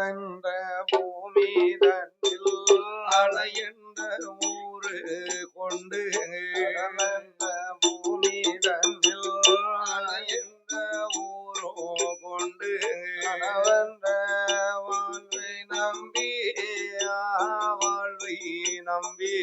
உடலென்ற பூமி தன்னில் அலையென்ற ஊரு கொண்டு பூமி தன்னில் அலையென்ற ஊரோ கொண்டு கணவன்ற வாழ்வை நம்பி வாழ்வை நம்பி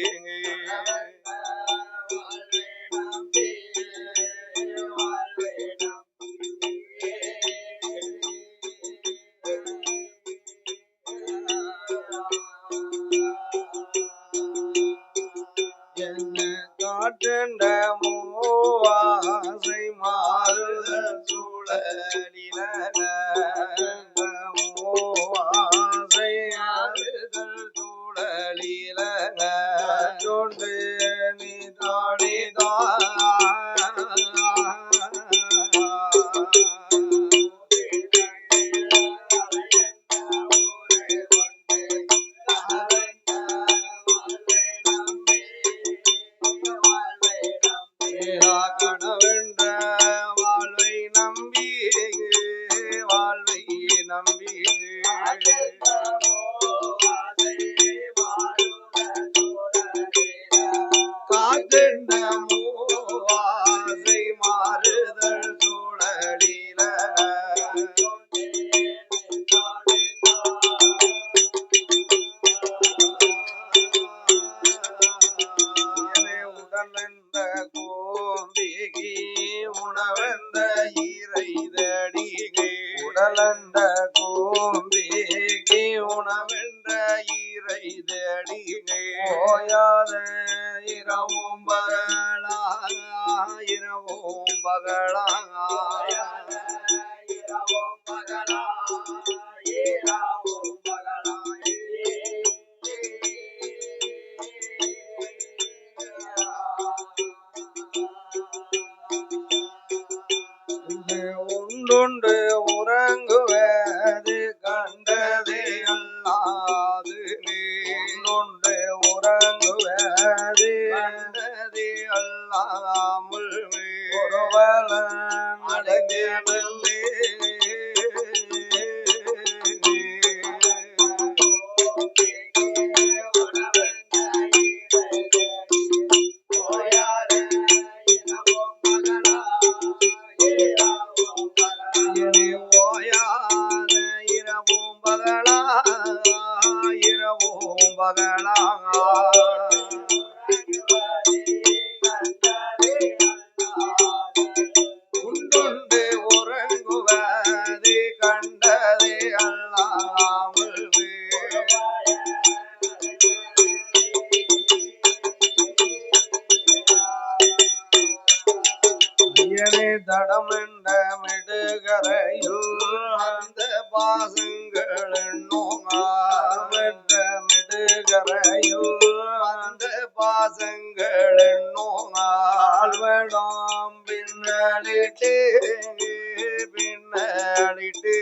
காற்றண்ட மூவாசை மாறுத சூழலின மூவாசை ஆறுதல் சூழலில சொண்டு நீ தாடிதான் கணவென்ற வாழ்வை நம்பி வாழ்வை நம்பி காற்றென்ற மூவாசை மாறுதல் சூழலில உடலென்ற கோம்பிகி உணவென்ற இறைதடிகை உடலென்ற கோம்பிகி உணவென்ற இறைதடிகை ஓயாத இரவும் பகலா இரவும் பகலா இரவும் பகலா இரவும் பகலா உண்டுண்டு உறங்குவது கண்டதே அல்லாது உண்டுண்டு உறங்குவது கண்டதே அல்லாமல் ஒருவலன் அடைந்தே இரவும் பகலா உண்டுண்டு உறங்குவது கண்டதே அல்லாமல் தடம் என்ற மிடுகரையில் அந்த பாசங்கள் எண்ணுமாற்ற மிடுகரையில் அந்த பாசங்கள் எண்ணுமால்வடம் பின்னலிட்டு பின்னலிட்டு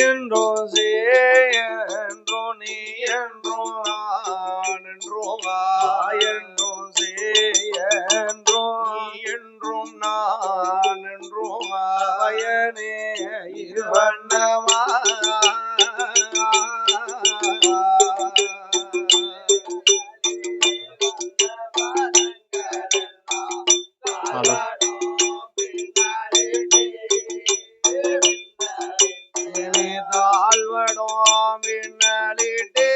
என்றோ என்றோ நீ என்றோ நான் என்றோ என்றோ என்றோ நீ என்றும் நான் என்றோ பயனே இருவண்ணமா தாழ்வடம் பின்னலிட்டு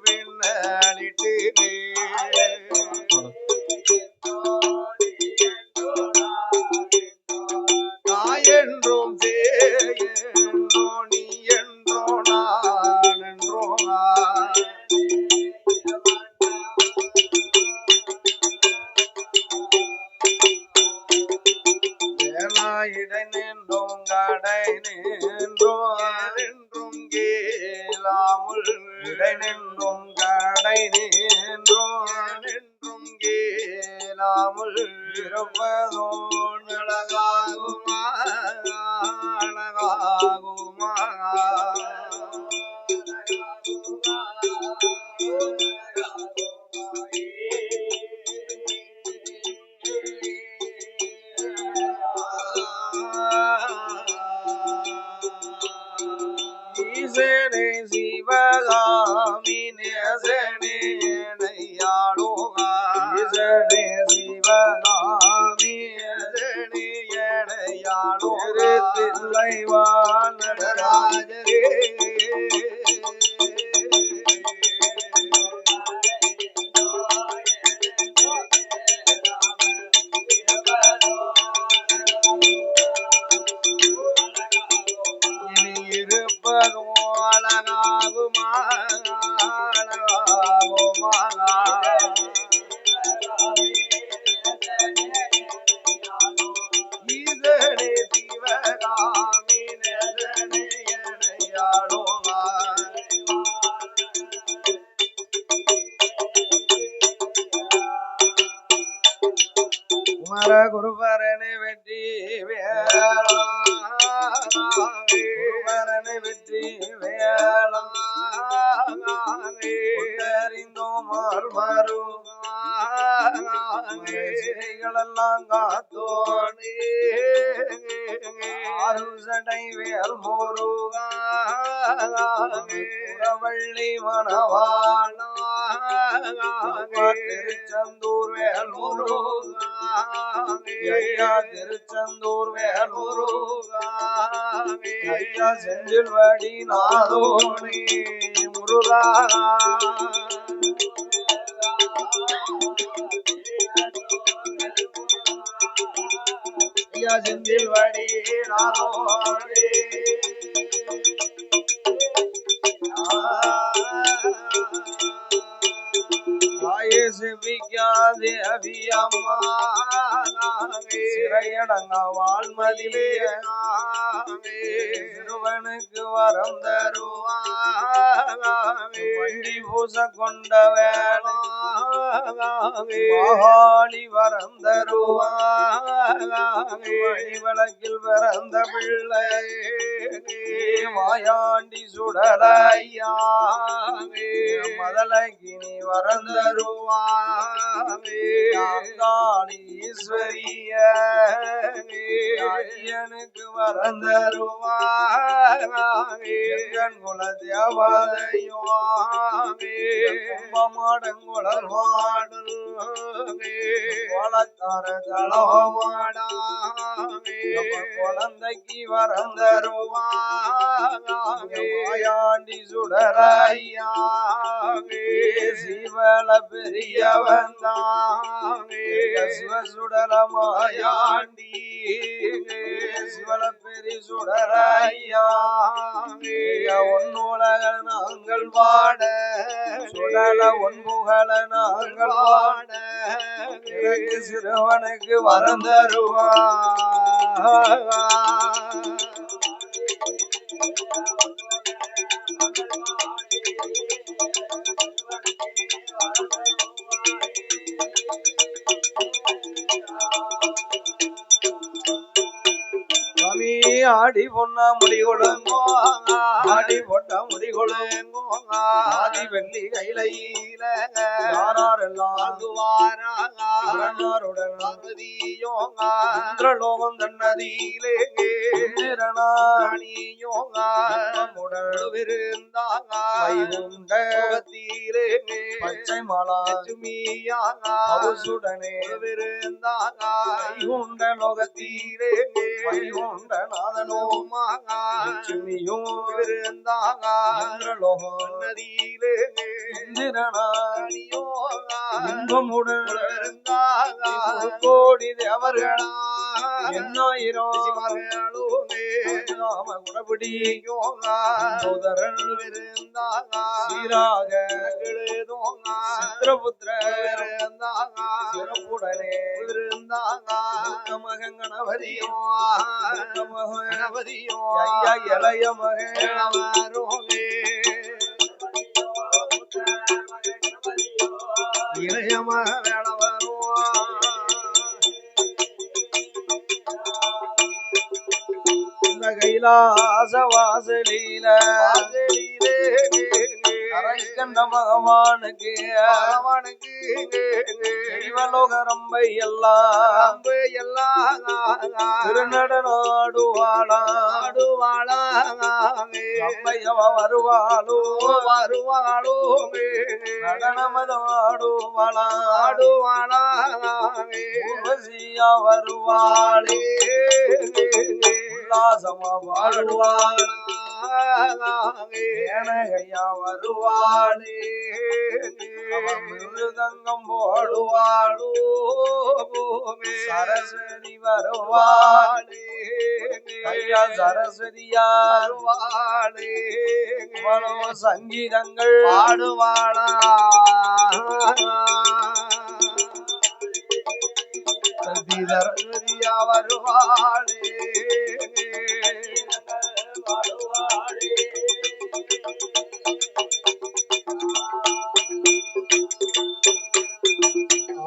பின்னலிட்டு என்றும் என்றோ நீ என்றோ நான் என்றோ இடை நின்றும் கடை நின்றோம் என்றும் கேளாமுள் இடை நின்றும் கடை நின்றோம் என்றும் கேளாமுள் இருப்பதோன் அழகாகுமா அழகாகுமா ஈசனே சிவகாமி நெதனையனையாளோ குமர குருபரனை வெற்றி வேளா குருபரனை வெற்றி வேளா அறிந்தோம் வருகளெல்லாம் காத்தோனே ஆறுசடை வேல் முருகவள்ளி மணவாளா திருச்செந்தூர் வேல் முருகா திருச்செந்தூர் வேல் முருகா செஞ்சில் வடி நாதோனி முருகா செந்தில் வடி நாதோனி செபிக்காதே அபியம்மா சிறையடங்க வாழ்மதிலே சிறுவனுக்கு வரம் தருவாங்க வண்டி பூச கொண்ட வேளாளி வரம் தருவாங்க வழி வழக்கில் பிறந்த பிள்ளை மாயாண்டி சுடலையா மதலகினி வரம் ஈஸ்வரிய ஐயனுக்கு வரம் தருவான் குல தேவதையோ கும்பமாடங்குழல் மாடல் கோலக்கார தளமாடா குழந்தைக்கு வரம் தருவாயாண்டி சுடரையா சிவல பெரியவன் சிவசுடலமாயாண்டி சிவல பெரிய சுடரையா ஒன்னுலக நாங்கள் வாட சுடல ஒன்புகள நாங்கள் வாட சிறுவனுக்கு வரம் தருவா ஆடி பொண்ணா முடி கொடுங்கோ ஆடி போட்ட முடி கொடுங்கோ ஆதி வெள்ளி கையில யாரெல்லாம் இந்திரலோகம் தன்னதியிலே விருந்தாங்கத்திலே பச்சை மாலா சுடனே விருந்தாங்க லோகத்திலே வைகுண்ட நாதனோமாச்சுமியும் இருந்தாங்க நதியிலே இந்திரனானியோ இன்பமுடன் இருந்தாங்க கோடி தேவர்களா எண்ணாயிரமே குடபிடியும் சோதரன் இருந்தாங்க சீராக சித்திரபுத்திர இருந்தாங்க சிறப்புடனே இருந்தாங்க மகன் கணபதியும் கணபதியும் ஐயா இளைய மகனே இளைய மகன் கைலாச வாசலில கண்ட மகவானுக்கு சிவலோகரம்பை எல்லாம் திருநடனாடுவாளா வருவாளோ நடனமதாடுவாளா வருவாளே உல்லாசமா பாடுவாள் ஏனையா வருவாளே அவன் மிருதங்கம் போடுவாளோ சரஸ்வதி வருவாளே ஐயா சரஸ்வதியார் வாழே சங்கீதங்கள் பாடுவாளா சரஸ்வதியா வருவாளே வருவாளே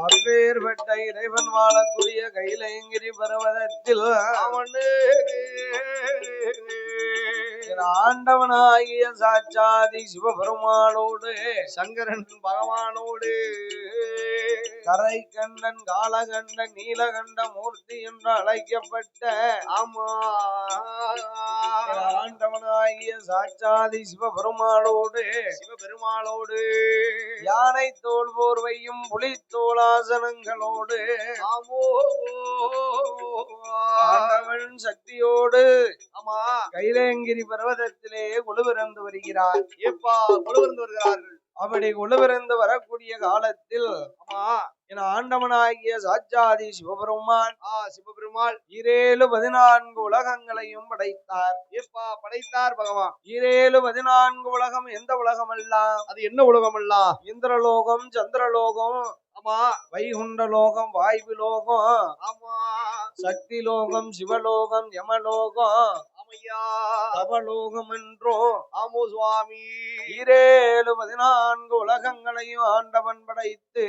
அப்பேற்பட்ட இறைவன் வாழக்கூடிய கைலயங்கிரி பர்வதத்தில் ஆண்டவனாகிய சாட்சாதி சிவபெருமானோடு சங்கரன் பகவானோடு கரை கண்டன் காலகண்டன் நீலகண்ட மூர்த்தி என்று அழைக்கப்பட்ட ஆமா ஆண்டவனாகிய சாட்சாதி சிவபெருமானோடு யானை தோல் போர்வையும் புலித்தோளாசனங்களோடு ஆண்டவன் சக்தியோடு ஆமா கைலயங்கிரி பர்வதத்திலே கொலுவிறந்து வருகிறார் கொலுவிறந்து வருகிறார்கள் அப்படி கொலுவிறந்து வரக்கூடிய காலத்தில் ஆமா என ஆண்டவனாகிய சாட்சாதி சிவபெருமான் சிவபெருமாள் 14 உலகங்களையும் படைத்தார் படைத்தார் பகவான் 14 உலகம் எந்த உலகம் அல்ல அது என்ன உலகம் அல்ல இந்திரலோகம் சந்திரலோகம் ஆமா வைகுண்ட லோகம் வாயு லோகம் ஆமா சக்தி லோகம் சிவலோகம் யமலோகம் தவலோகம் என்றும் ஆமோ சுவாமி 14 உலகங்களையும் ஆண்டவன் படைத்து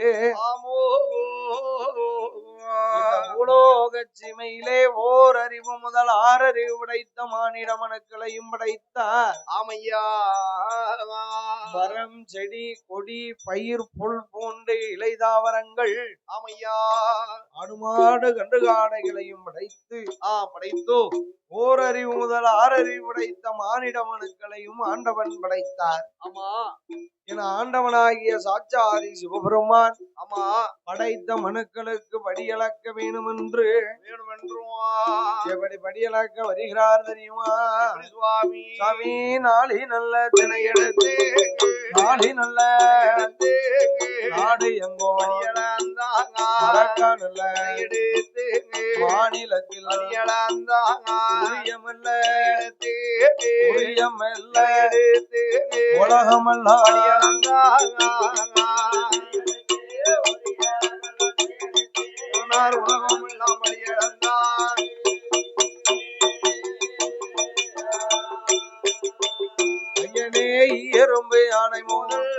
ஆமோ பூலோக சிமையிலே ஓர் அறிவு முதல் 6 அறிவு படைத்த மானிட மனுக்களையும் படைத்தார் ஆமையா மரம் செடி கொடி பயிர் புல் பூண்டு இலைதாவரங்கள் ஆமையா ஆடுமாடு கண்டுகாடைகளையும் படைத்து படைத்தோ ஓர் அறிவு முதல் 6 அறிவு படைத்த மானிட மனுக்களையும் ஆண்டவன் படைத்தார் ஆமா என ஆண்டவனாகிய சாட்சாதி சிவபெருமான் ஆமா படைத்த மனுக்களுக்கு படியளக்க வேணுமென்று எப்படி படியளக்க வருகிறார் தெரியுமா சுவாமி நாளி நல்ல தினை எடுத்து நாளி நல்ல நாடு எங்கோ மறக்க நல்ல எடுத்து மாநிலத்தில் உலகமல்ல உலகம் இல்லாமல் இழந்தார் ஐயனே எறும்பு யானை மோதல்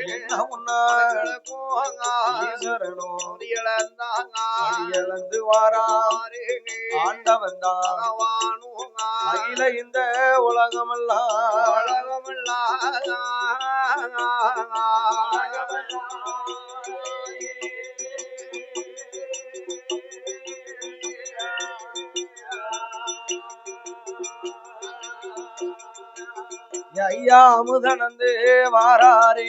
என்ன உன்னாரனோ இழந்து வாராரு ஆண்டவன் தான் அகில இந்த உலகமெல்லாம் ஐயா அமுதனந்து வாராரே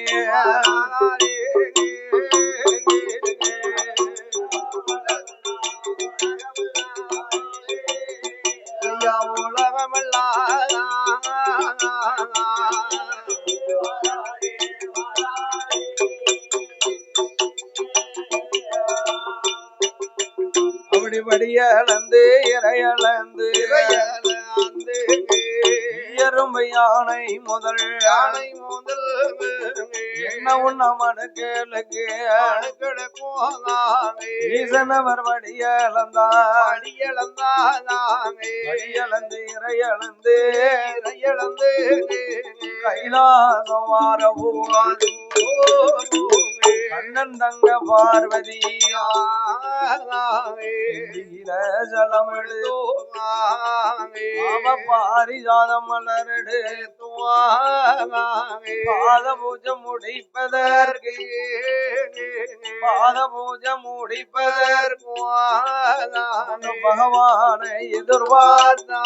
ஐயா உலகமெல்லாம் அப்படி படியளந்து இறையளந்து எறும்பு யானை முதல் என்ன உண்ணமனுக்கு ஈசனவர் வடியளந்து இறையளந்து கைலாசம் வாரபூவாது கண்ணன் தங்க பார்வதியா ஜலமெடு பாரிஜாதம் மலரெடு பாத பூஜை முடிப்பதற்கு பகவானை எதிர்பார்த்தா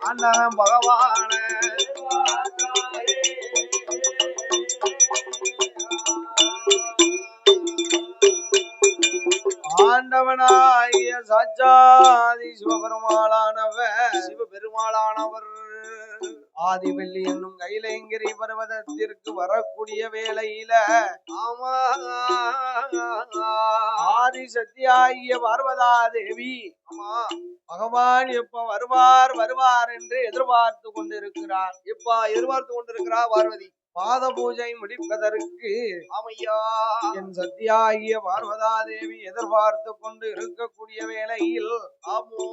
அண்ணன் பகவான ஆண்டவனாகிய சாட்சாதி சிவபெருமாளானவர் ஆதிவெள்ளி என்னும் கைலங்கிரி பர்வதத்திற்கு வரக்கூடிய வேளையில ஆமா ஆதிசக்தியாகிய பார்வதா தேவி ஆமா பகவான் எப்ப வருவார் என்று எதிர்பார்த்து கொண்டிருக்கிறார். இப்ப எதிர்பார்த்து கொண்டிருக்கிறா பார்வதி. பாத பூஜை முடிப்பதற்கு ஆமையா என் சத்தியாகிய பார்வதா தேவி எதிர்பார்த்து கொண்டு இருக்கக்கூடிய வேளையில் ஆமோ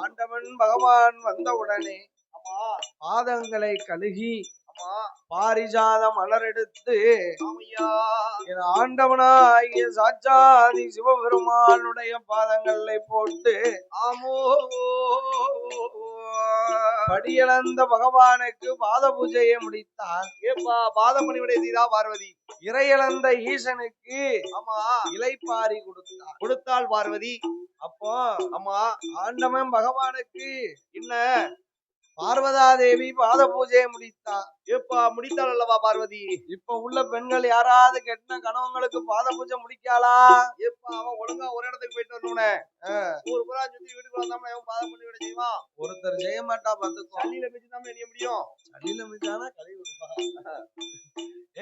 ஆண்டவன் பகவான் வந்தவுடனே ஆமா பாதங்களை கழுகி ஆமா பாரிஜாத மலர் எடுத்து ஆமையா என் ஆண்டவனாகிய சாட்சாதி சிவபெருமானுடைய பாதங்களை போட்டு ஆமோ படியிழந்த பகவானுக்கு பாத பூஜையை முடித்தார். ஏப்பா பாதமணிவுடைய சீதா பார்வதி இறையிழந்த ஈசனுக்கு ஆமா இலைப்பாரி கொடுத்தாள் பார்வதி. அப்போ ஆமா ஆண்டவன் பகவானுக்கு என்ன பார்வதா தேவி பாத பூஜையை முடித்தார். ஏப்பா முடித்தாள் அல்லவா பார்வதி. இப்ப உள்ள பெண்கள் யாராவது கெட்ட கணவங்களுக்கு பாத பூஜை முடிக்காளா? ஏப்பா அவன் ஒழுங்கா ஒரு இடத்துக்கு போயிட்டு வரணும்னே ஊர் பூரா சுத்தி வீட்டுக்கு வந்தாம பாதம் பண்ணி விட செய்வான். ஒருத்தர் செய்ய மாட்டா பாத்துக்கோ. சளியில மிச்சுதான் எண்ணிய முடியும். சளியில மிச்சானா கழுவி விடுப்பா.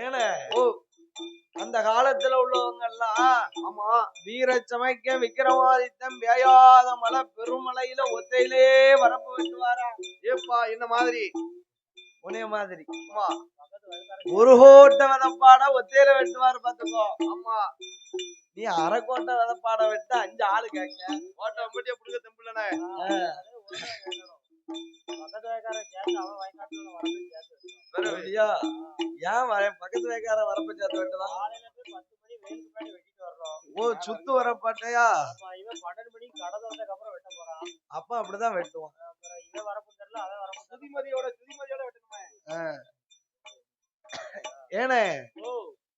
ஏன அந்த காலத்துல உள்ளவங்க எல்லாம் ஆமா வீர சமைக்க விக்கிரமாதித்தன் வேயாத மலை பெருமலையில ஒத்தையிலே வரப்பு வெட்டுவாரா. ஏப்பா என்ன மாதிரி உனே மாதிரி ஆமா ஒரு கோட்டை விதப்பாட ஒத்தையில வெட்டுவாரு பாத்துக்கோ. ஆமா நீ அரைக்கோட்டை விதப்பாட வெட்ட 5 ஆளு கேட்க ஓட்ட மட்டும் புடுங்க தெம்பிள்ளனே. ஏன் பக்கத்து வயக்கார வரப்ப சேர்த்து வெட்டுதான். ஓ சுத்து வரப்பாட்டையா அப்ப அப்படிதான் வெட்டுவான். சுதிமதியோட வெட்டணுமே. ஏனே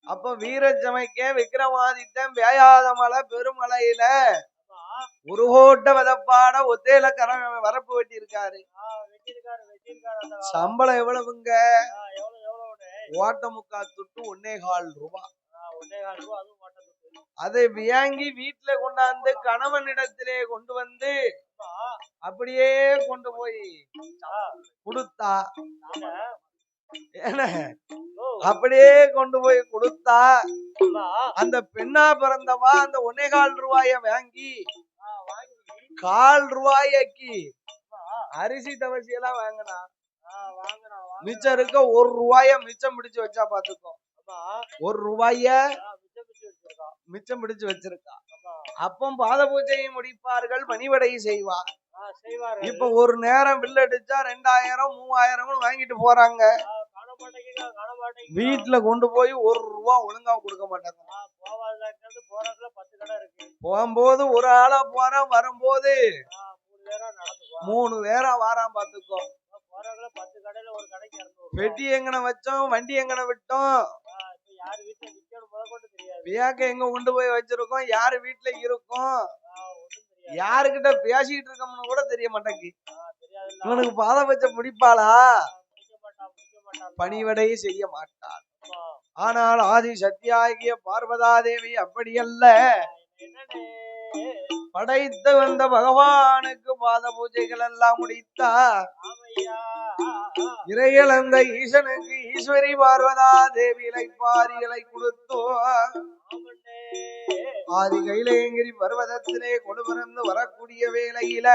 அப்ப வீர சமைக்க விக்கிரமாதித்தன் வேயாத மலை பெருமலையில ஒரு கோட்ட விதப்பாட ஒத்தையில வரப்பு வெட்டி இருக்காரு. சம்பளம் எவ்வளவுங்க? ஓட்ட முக்கா துட்டு 1.25 ரூபாய். அதை வியாங்கி வீட்டுல கொண்டாந்து கணவனிடத்திலே கொண்டு வந்து அப்படியே கொண்டு போய் கொடுத்தா. அப்படியே கொண்டு போய் கொடுத்தா அந்த பெண்ணா பிறந்தவா அந்த 1.25 ரூபாய வாங்கி 1/4 ரூபாய்க்கு அரிசி தவசி எல்லாம் வாங்கினா மிச்சம் இருக்க 1 ரூபாய மிச்சம் பிடிச்சு வச்சா பாத்துக்கோ. 1 ரூபாய மிச்சம் பிடிச்சு வச்சிருக்கா. அப்போ பாத பூஜையை முடிப்பார்கள், பணிவடை செய்வார். இப்ப ஒரு நேரம் பில் அடிச்சா 2000 3000 வாங்கிட்டு போறாங்க. வீட்டுல கொண்டு போய் 1 ரூபா ஒழுங்கா கொடுக்க மாட்டாங்க. போகும்போது ஒரு ஆளா போறான், வரும்போது 3 பேரா வாரான் பாத்துக்கோ. பெட்டி எங்கன வச்சோம், வண்டி எங்கன விட்டோம், பேக்க எங்க கொண்டு போய் வச்சிருக்கோம், யாரு வீட்டுல இருக்கும், யாருக்கிட்ட பேசிட்டு இருக்கோம்னு கூட தெரிய மாட்டேங்கி. இவனுக்கு பாத வச்ச பிடிப்பாளா? பணிவடை செய்ய மாட்டாள். ஆனால் ஆதி சக்தியாகிய பார்வதா தேவி அப்படியல்ல. படைத்து வந்த பகவானுக்கு பாத பூஜைகள் எல்லாம் முடித்தார். இறையிழந்த ஈசனுக்கு ஈஸ்வரி பார்வதா தேவி இலைப்பாரிகளை கொடுத்தோ. ஆதி கைலங்கிரி பர்வதத்திலே கொடுபிறந்து வரக்கூடிய வேளையில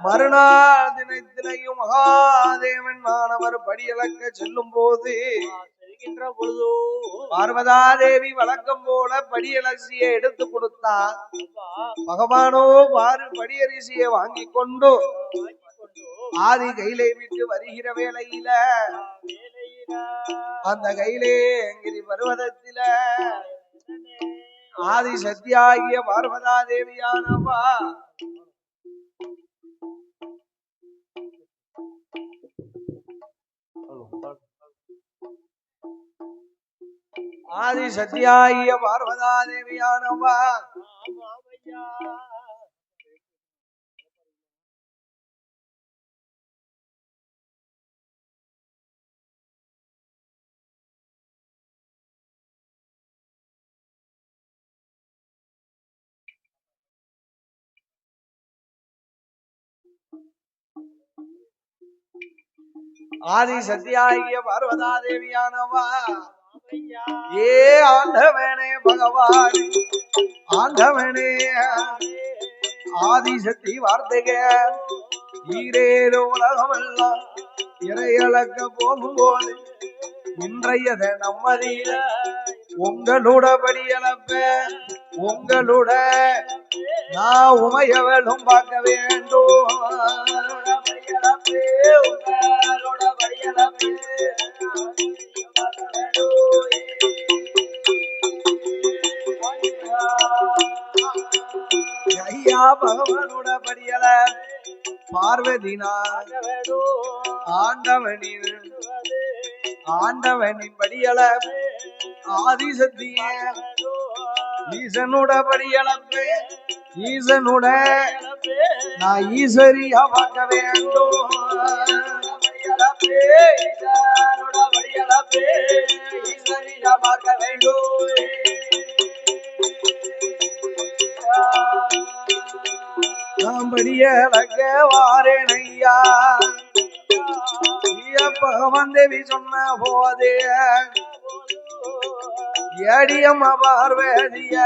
மறுநாள் தினத்தினையும் மகாதேவன் மாணவர் படியளக்க செல்லும் போது பார்வதா தேவி வழக்கம் போல படியலசியை எடுத்து கொடுத்தார். பகவானோ படியரிசியை வாங்கி கொண்டு ஆதி கைலை விட்டு வருகிற வேளையில அந்த கைலேங்கிரி பர்வதத்தில ஆதி சக்தியாகிய பார்வதா தேவியானவா ஆதி சக்தியாகிய பார்வதா தேவியானவா ஆதி சத்தியாகிய பார்வதா தேவியானவா ஏ ஆண்டவனே பகவான் ஆண்டவனே ஆதிசக்தி வார்த்தைக ஈரேழு உலகமெல்லாம் இறையளக்க போகும்போது இன்றையத நம்மதில உங்களோட படியளப்ப உங்களோட நான் உமையவளும் பார்க்க வேண்டும் உங்களோட படியளப்பே ஐயா பகவானோட படியல பார்வதினா ஆண்டவனின் படியல ஆதிசக்திய ஈசனோட படியளப்பே ஈசனோட நான் ஈஸ்வரியா பார்க்க வேண்டும் ஈசனோட படியளப்பே ஈஸ்வரியா பார்க்க வேண்டும் நாம் படியளக்க வாரேனையா பகவான் தேவி சொன்ன போதே ஏடியம்மா பார்வதிய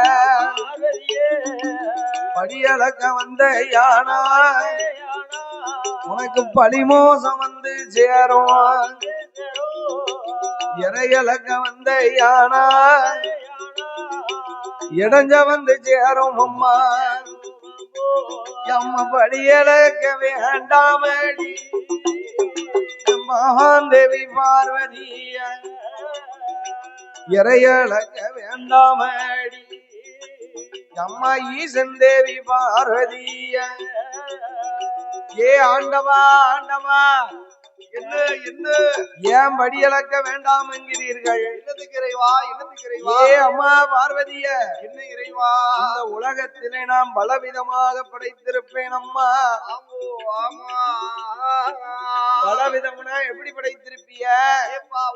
படியளக்க வந்த யானா உனக்கு பழிமோசம் வந்து சேரும் இறையளக்க வந்த யானா இடைஞ்ச வந்து சேரும் அம்மா அம்மா படியளக்க வேண்டாமடி மகாந்தேவி பார்வதிய இறையளக்க வேண்டாமடி அம்மா ஈசன் தேவி பார்வதிய ஏ ஆண்டவா ஆண்டவா என்ன என்ன ஏன் படியளக்க வேண்டாம் என்கிறீர்கள் என்னதுக்கு இறைவா என்னதுக்கு இறைவா ஏ அம்மா பார்வதிய என்ன இறைவா இந்த உலகத்திலே நாம் பலவிதமாக படைத்திருப்பேன் அம்மா ஆமா பலவிதம்னா எப்படி படைத்திருப்பிய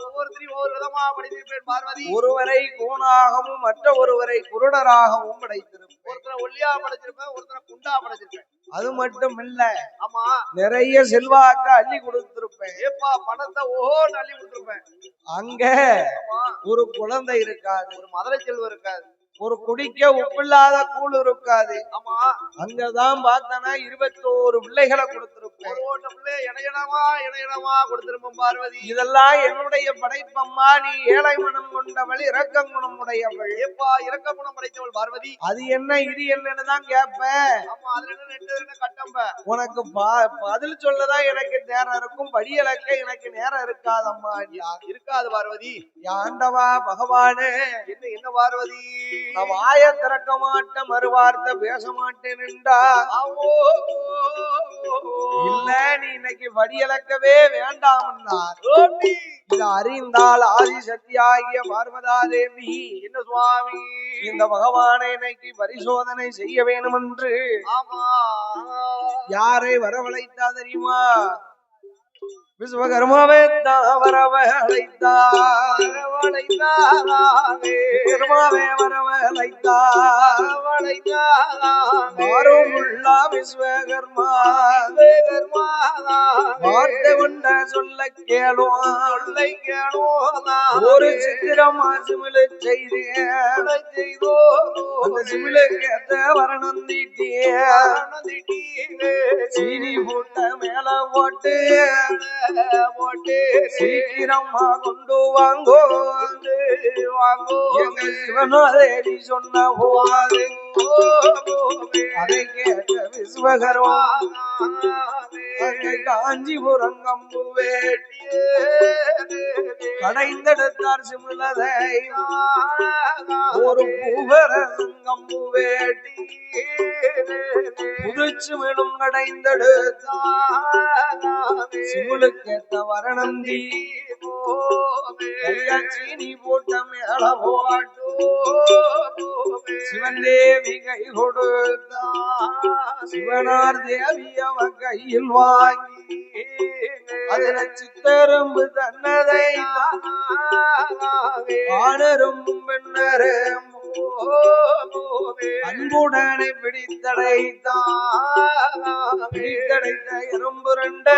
ஒவ்வொருத்தரையும் ஒவ்வொரு விதமா படைத்திருப்பேன் பார்வதி ஒருவரை கோணாகவும் மற்ற ஒருவரை குருடராகவும் படைத்திருப்பேன் ஒருத்தரை ஒல்லியா படைச்சிருப்பேன் ஒருத்தரை குண்டா படைச்சிருப்பேன் அது மட்டும் இல்ல ஆமா நிறைய செல்வாக்க அள்ளி கொடுத்திருப்பேன் ஏப்பா பணத்தை ஓஹோன்னு அள்ளி கொடுத்திருப்பேன் அங்க ஒரு குழந்தை இருக்காது ஒரு மதுரை செல்வம் இருக்காது ஒரு குடிக்க உப்பில்லாத கூழ் இருக்காது ஆமா அங்கதான் பார்த்தனா 21 பிள்ளைகளை கொடுத்திருப்பேன் இணையனமா கொடுத்திருப்போம் பார்வதி இதெல்லாம் என்னுடைய படைப்பம்மா நீ ஏழை மனம் கொண்டவள் இரக்க குணம் உடையவள் ஏப்பா இரக்க குணம் படைத்தவள் பார்வதி அது என்ன இது என்னன்னு தான் கேட்பேன் ஆமா அதுல என்ன கட்டம்ப உனக்கு பதில் சொல்லதான் எனக்கு நேரம் இருக்கும் படியளக்க எனக்கு நேரம் இருக்காதம்மா இருக்காது பார்வதி ஆண்டவா பகவானே என்ன பார்வதி நான் வாய திறக்க மாட்டேன் மறுவார்த்தை பேச மாட்டேன் என்றா இல்ல நீ இன்னைக்கு வடியளக்கவே வேண்டாம் இதை அறிந்தால் ஆதிசக்தி ஆகிய பார்வதா தேவி என்ன சுவாமி இந்த பகவானை இன்னைக்கு பரிசோதனை செய்ய வேணும் என்று யாரை வரவழைத்தா தெரியுமா விஸ்வகர்மாவே விஸ்வகர்மா வார்த்தை கொண்ட சொல்ல கேளோ ஒரு சித்திரமா சிமிழு செய்தேன் சிமிழுக்கு வரணம் தீட்டிய சீனி போட்ட மேல போட்டு சீக்கிரமா கொண்டு வாங்கோ எங்க சிவனோதேவி சொன்ன போது அதை கேட்ட விஸ்வகர்மா காஞ்சிபுரம் கம்பு வேட்டி கடைந்தெடுத்தார் சிமிழதை ஒரு பூவரசம் கம்பு வேட்டி புதுச்சு விடும் கடைந்தெடுத்தார் சிமுளுக்கேத்த வரணந்தி சீனி போட்ட மேல போட்டு சிவன் தேவி கை கொடுத்தா சிவனார் தேவி அவ கையில் வாங்கி அதுல சித்தரும்பு தன்னதை ஆணரும் பெண்ணரும் அன்புடனே பிடித்தடைத்த எறும்பு ரெண்ட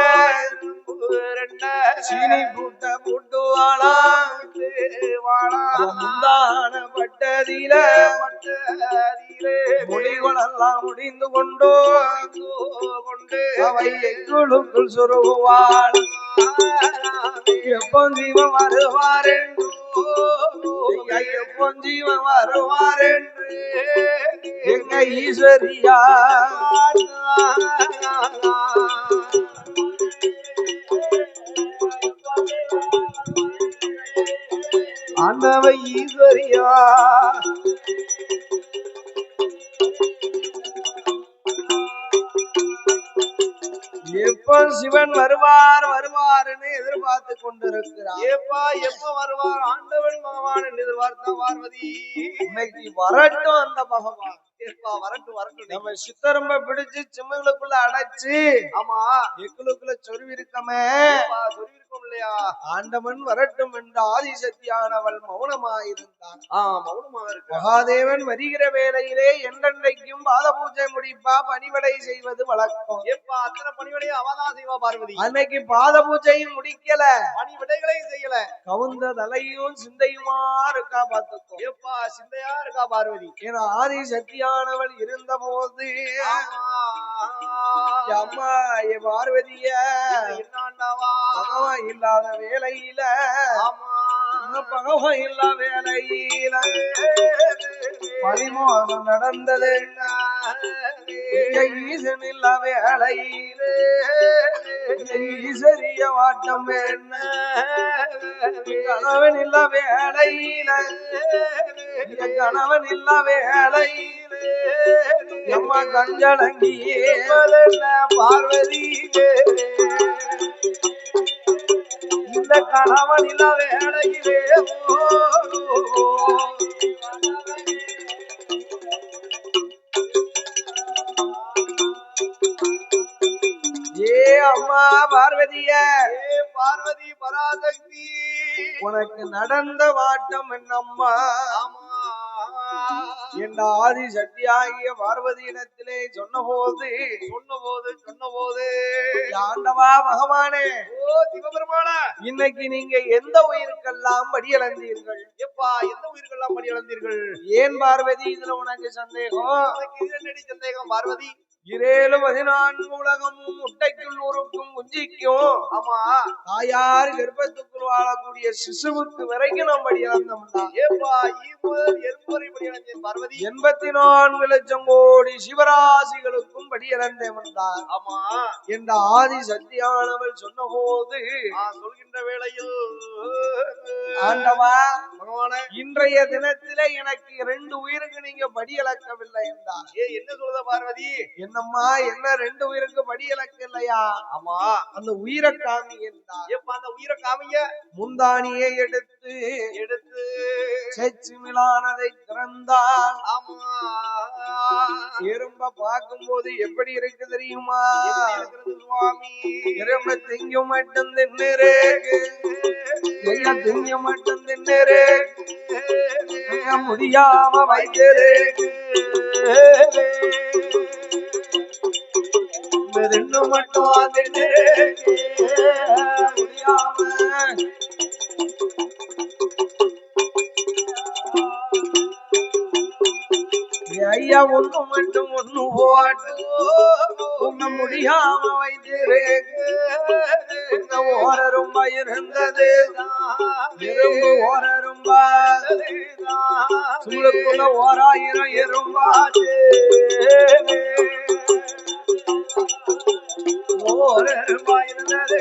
சீனி கூட்ட போட்டு முந்தான பட்டதில மொழிகளெல்லாம் முடிந்து கொண்டு அவை எங்களுக்குள் சொருகுவாள் எப்போ ஜீவன் வருவார் என்று எப்போ ஜீவன் வருவார் என்று எங்க ஈஸ்வரியா ஆண்டவ ஈஸ்வரியா எப்ப சிவன் வருவார் வருவார்னு எதிர்பார்த்து கொண்டிருக்கிறார். ஏப்பா எப்ப வருவார் ஆண்டவன் பகவான் என்று எதிர்பார்த்த பார்வதி இன்னைக்கு வரட்டும் அந்த பகவான். வரட்டும் நம்ம சித்தரம்ப பிடிச்சு சிம்மங்களுக்குள்ள அடைச்சு ஆமா எங்களுக்குள்ள சொருவி இருக்கமே சொல்லிருக்கோம் இல்லையா ஆண்டவன் வரட்டும் என்று ஆதிசக்தியானவள் மௌனமாயிருந்தான். மௌனமாக இருக்கு. மகாதேவன் வருகிற வேளையிலே என்றென்றைக்கும் பாத பூஜை முடிப்பா பணிவடை செய்வது வழக்கம். எப்பா அத்தனை பணிவிடையும் அவதான் செய்வா பார்வதி. அன்னைக்கு பாத பூஜையும் முடிக்கல பணிவிடைகளையும் செய்யல. கவுந்த தலையும் சிந்தையுமா இருக்கா பார்த்துக்கோ. எப்பா சிந்தையா இருக்கா பார்வதி. ஏன்னா ஆதிசக்தியானவள் இருந்த போது அம்மா பார்வதிய பகவான் இல்லாத வேலையில பகவான் இல்லா வேலையில பரிமோதம் நடந்தது. ஈசன் இல்லா வேலையில ஈஸ்வரிய வாட்டம் என்ன கணவன் இல்லா வேலையில கணவன் இல்லா வேலையில அம்மா கஞ்சலங்கியே பார்வதி இந்த கணவன் இல்லா வேலையிலே ஏ அம்மா பார்வதிய பார்வதி பராசக்தி உனக்கு நடந்த வாட்டம் என்னம்மா என்ற ஆதிசக்தி ஆகிய பார்வதியிடத்திலே சொன்னபோது ஆண்டவா பகவானே சிவபெருமான இன்னைக்கு நீங்க எந்த உயிருக்கெல்லாம் படியளந்தீர்கள்? எப்பா எந்த உயிருக்கெல்லாம் படியளந்தீர்கள்? ஏன் பார்வதி இதுல உனக்கு சந்தேகம்? சந்தேகம் பார்வதி. 14 உலகமும் முட்டைக்குள் உருக்கும் குஞ்சிக்கும் ஆமா தாயார் கர்ப்பத்துக்குள் வாழக்கூடிய சிசுவுக்கு வரைக்கும் நம்ம படியளந்தோம்னா ஏப்பா எருப்பரை படியளந்தேன் பார்வதி. 84 லட்சம் கோடி சிவராசிகளுக்கும் படியளந்தேன் என்றார். ஆமா என்ற ஆதி சக்தியானவள் சொன்ன போது சொல்கின்ற வேளையில் ஆண்டவா பகவானே இன்றைய தினத்திலே எனக்கு 2 உயிருக்கு நீங்க படியளக்கவில்லை என்றார். என்ன சொல்லுத பார்வதி? என்னம்மா என்ன 2 உயிருக்கு படியளக்க இல்லையா? ஆமா அந்த உயிரை காமி என்றார். எப்ப அந்த உயிரை காமிய முந்தானியை எடுத்து செச்சுமிலானதை திறந்தால் ஆமா எறும்ப பார்க்கும் போது எப்படி இருக்கு தெரியுமா? சுவாமி எறும்ப திங்க மட்டும் தின்னுரு திங்க மட்டும் தின்னுரு முடியாம வைத்திரு ரெண்டு மட்டும் முடியாம ஐயா ஒண்ணு மட்டும் ஒண்ணு போட்டு உங்க முடியாம வைத்திரு ஓரரும்பா இருந்தது எறும்பு ஓரரும்பா சூழுக்குள்ள 1000 எறும்பாச்சு ஓரரும்பா இருந்தது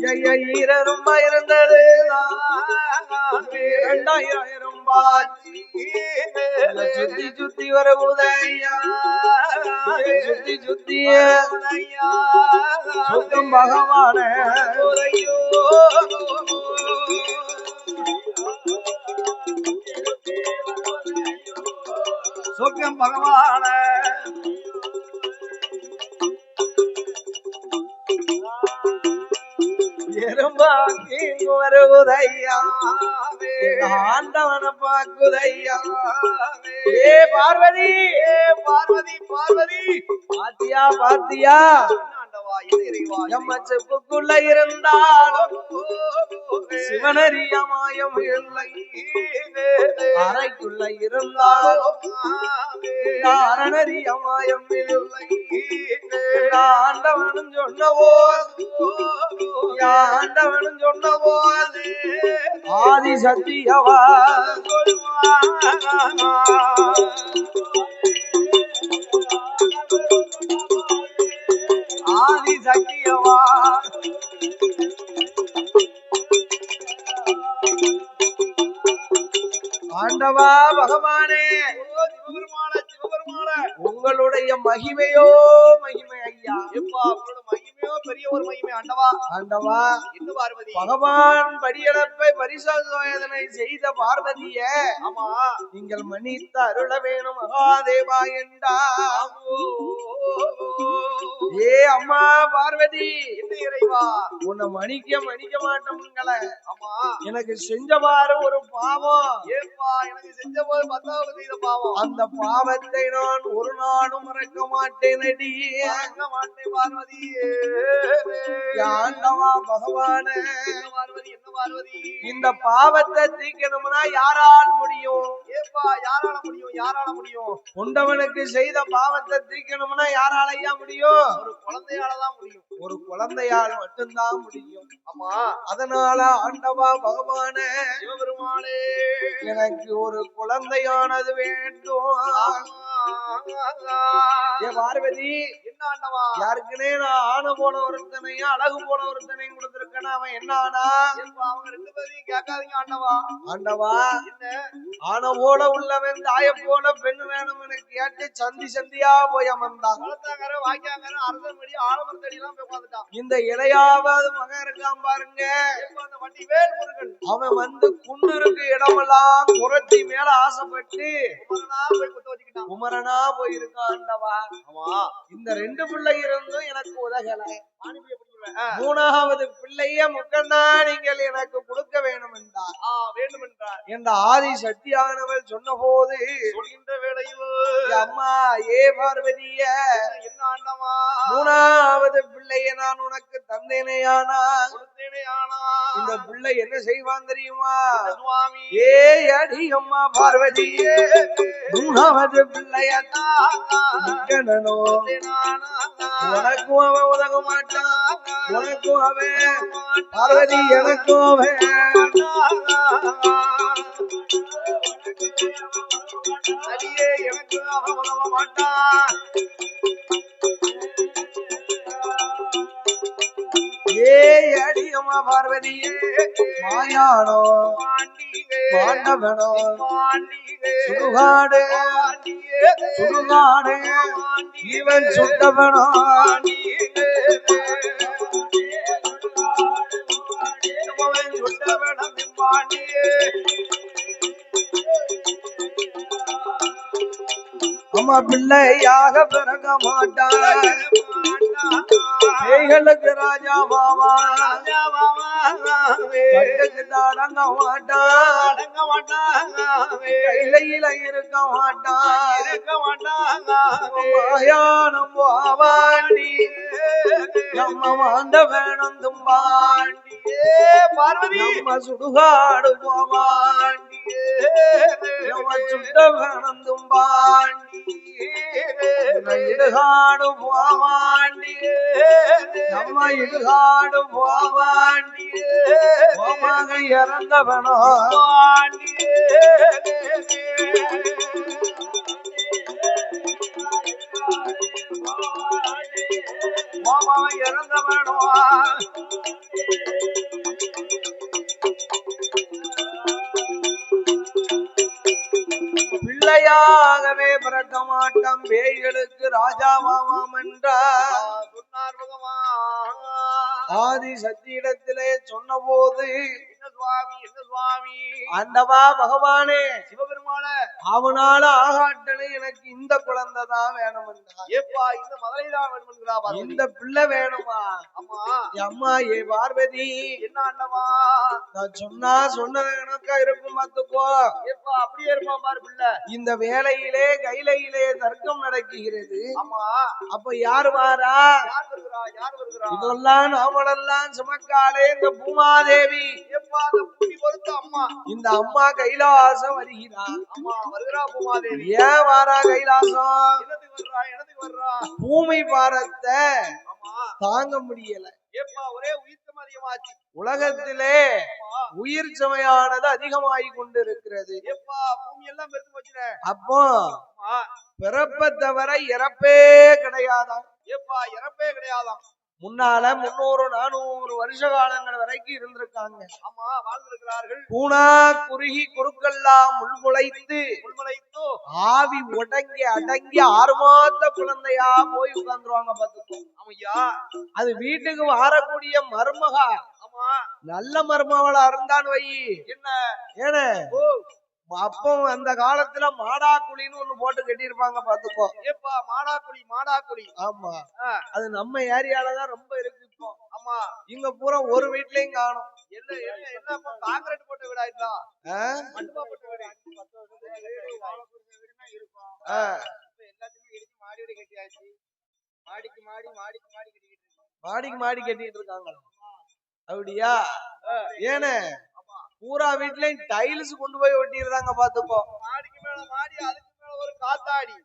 1000 ஈரரும்பா இருந்தது 2000 எறும்பாச்சு சுத்தி சுத்தி வருவதையா சுத்தி சுத்தி சுத்தம் பகவான சுத்தம் பகவான வாங்கி வருவதையா ஆண்டவன பாக்குதையா ஏ பார்வதி பார்வதி பார்வதி பாத்தியா பாத்தியா எம்ம செப்புக்குள்ள இருந்தாலும் சிவனறிய மாயம் இல்லை அறைக்குள்ள இருந்தாலும் அரணறிய மாயம் இல்லை ஆண்டவனும் சொன்னபோது ஆதி சத்தியவா ஆதி சத்தியவா ஆண்டவா பகவானே உங்களுடைய மகிமையோ மகிமை ஐயா எப்பா உங்களோட மகிமையோ பெரிய ஒரு மகிமை ஆண்டவா ஆண்டவா என்ன பார்வதி பகவான் படியளப்பை பரிசோதனை செய்த பார்வதிய ஆமா நீங்கள் மன்னித்து அருள வேணும் மகாதேவா என்றா ஏ அம்மா பார்வதி என்ன இறைவா உன்னை மன்னிக்க மாட்டோம்ங்கள ஆமா எனக்கு செஞ்சவாறு ஒரு பாவம் ஏப்பா எனக்கு செஞ்ச போது 10வது செய்த பாவம் அந்த பாவத்தை நான் ஒரு நாளும் மறக்க மாட்டேன் அடி மறக்க மாட்டேன் பார்வதி ஆண்டவா பகவானே என்ன பார்வதி என்ன பார்வதி இந்த பாவத்தை தீர்க்கணும்னா யாரால் முடியும் ஏப்பா யாரால முடியும் கொண்டவனுக்கு செய்த பாவத்தை தீர்க்கணும்னா யாரால ஐயா முடியும் ஒரு குழந்தையாலதான் முடியும் ஒரு குழந்தையால் மட்டும்தான் முடியும் ஆமா அதனால ஆண்டவா பகவானே சிவபெருமானே எனக்கு ஒரு குழந்தையானது வேண்டும் ஏ பார்வதி என்ன ஆண்டவா யாருக்குனே நான் ஆன போல ஒருத்தனையும் அழகு போல ஒருத்தனையும் கொடுத்திருக்கேன் அவன் என்ன ஆனா அவங்க 2 பேரையும் கேட்காதீங்க ஆண்டவா ஆண்டவா என்ன ஆன போல உள்ளவன் தாய போல பெண் வேணும் எனக்கு கேட்டு சந்தியா போய் அமர்ந்தான் குளத்தாங்கர வாய்க்காங்கர அரசமடி ஆலமரத்தடி எல்லாம் போய் உட்காந்துட்டான் இந்த இளையாவது மகன் இருக்கான் பாருங்க அந்த வண்டி வேல் முருகன் அவன் வந்து குண்டுருக்கு இடமெல்லாம் குறைச்சி மேல ஆசைப்பட்டு குமரனா போய் குத்த வச்சுக்கிட்டான் குமரனா போயிருக்கான் ஆண்டவா ஆமா இந்த 2 பிள்ளை இருந்தும் எனக்கு உதகல பானிபுரிய பிடிக்குவேன் 3வது பிள்ளைய முக்கண்ணா நீங்கள் எனக்கு கொடுக்க வேண்டும் என்றார் வேண்டும் என்றார் என்ற ஆதி சக்தியானவள் சொன்ன போது சொல்கின்ற வேளையில் அம்மா ஏ பார்வதிய என்ன ஆண்டவா 3வது பிள்ளைய நான் உனக்கு தந்தேனேயானா கொடுத்தேனே ஆனா இந்த பிள்ளை என்ன செய்வான் தெரியுமா சுவாமி ஏ அடி அம்மா பார்வதியே 3வது பிள்ளையனோ உனக்கும் அவன் உதக மாட்டான் உனக்கும் அவன் பார்வதி எனக்கும் அவன் அடியே எனக்கு அவன் உதவ மாட்டான் ஏ அடியம்மா பார்வதியே மாயானோ மாண்டவனோ சுடுகாடு இவன் சுட்டவனோ அம்மா பிள்ளையாக பிறக்க மாட்டான் பேய்களுக்கு ராஜா பாவா கட்டுக்கு அடங்க மாட்டான் கையில இருக்க மாட்டான் மாயானம் பாவாண்டி நம்ம வாண்ட வேணும் தும்பாண்டி பார்வதி நம்ம சுடுகாடு போவாண்டி நம்ம சுட்ட வேணும் தும்பாண்டி இடுகாடு போவாண்டி நம்ம இடுகாடு போவாண்டி போமாக இறந்தவனோ மாமாவ இறந்தவனோ பிள்ளையாகவே பிறக்க மாட்டான் பேய்களுக்கு ராஜாவாமாம் என்றார் சொன்னார் பகவான் ஆதி சத்தியிடத்திலே சொன்ன போது என்ன சுவாமி ஆண்டவா பகவானே சிவபெருமான் அவனால ஆகாட்டனே எனக்கு இந்த குழந்தை தான் வேணும். ஏப்பா இந்த மதுரைதான் வேணும்ங்கிறா. இந்த பிள்ளை வேணுமா? அம்மா அம்மா ஏ பார்வதி, என்ன அண்ணமா நான் சொன்னா சொன்னது கணக்கா இருக்கும் பாத்துக்கோ. ஏப்பா அப்படியே இருப்பான் பாரு பிள்ளை. இந்த வேலையிலே கைலையிலே தர்க்கம் நடக்குகிறது. ஆமா அப்ப யாரு வாரா? யார் வருகிறா? யார் வருகிறா? இதெல்லாம் நாமளெல்லாம் சுமக்காலே இந்த பூமாதேவி. ஏப்பா அந்த பூமி பொறுத்த அம்மா. இந்த அம்மா கைலாசம் வருகிறா. அம்மா வருகிறா பூமாதேவி. ஏன் வாரா கைலாசம்? என்னதுக்கு வர்றா? என்னதுக்கு வர்றா? பூமி பாரத்தை ஆமா தாங்க முடியல. ஏப்பா ஒரே உயிர்த்தம் அதிகமாச்சு. உலகத்திலே உயிர் சுமையானது அதிகமாகி கொண்டிருக்கிறது. ஏப்பா பூமி எல்லாம் பெருத்து போச்சுனே. அப்போ பிறப்பை தவிர இறப்பே கிடையாதாம். ஏப்பா இறப்பே கிடையாதாம். முன்னால 300-400 வருஷ காலங்கள் வரைக்கும் இருந்திருக்காங்க. ஆமா வாழ்ந்திருக்கிறார்கள். பூனா குறுகி குறுக்கெல்லாம் முள்முளைத்து ஆவி உடங்கி அடங்கி 6 மாத குழந்தையா போய் உட்கார்ந்துருவாங்க பாத்துக்கோ. ஆமையா அது வீட்டுக்கு வரக்கூடிய மருமகா ஆமா நல்ல மருமகளா இருந்தான்னு வை. என்ன ஏன அப்போ அந்த காலத்துல மாடாக்குழின்னு ஒண்ணு போட்டு கட்டியிருப்பாங்க பாத்துக்கோ. ஏப்பா மாடாக்குழி மாடாக்குழி. ஆமா அது நம்ம ஏரியாலதான் ரொம்ப இருக்கு இப்போ. ஆமா இங்க பூரா ஒரு வீட்லயும் காணும். என்ன காங்கிரீட் போட்ட வீடா இல்ல மண்பா போட்ட வீடு. இருக்கும் எல்லாத்தையுமே இடிச்சு மாடி வீடு கட்டியாச்சு. மாடிக்கு மாடி மாடிக்கு மாடி கட்டிக்கிட்டு இருக்கு. மாடிக்கு மாடி கட்டிட்டு இருக்காங்க. அப்படியா? ஏனே பூரா வீட்லயும் டைல்ஸ் கொண்டு போய் ஒட்டிடுறாங்க பாத்துக்கோ. மாடிக்கு மேல மாடி அதுக்கு மேல ஒரு காத்தாடி.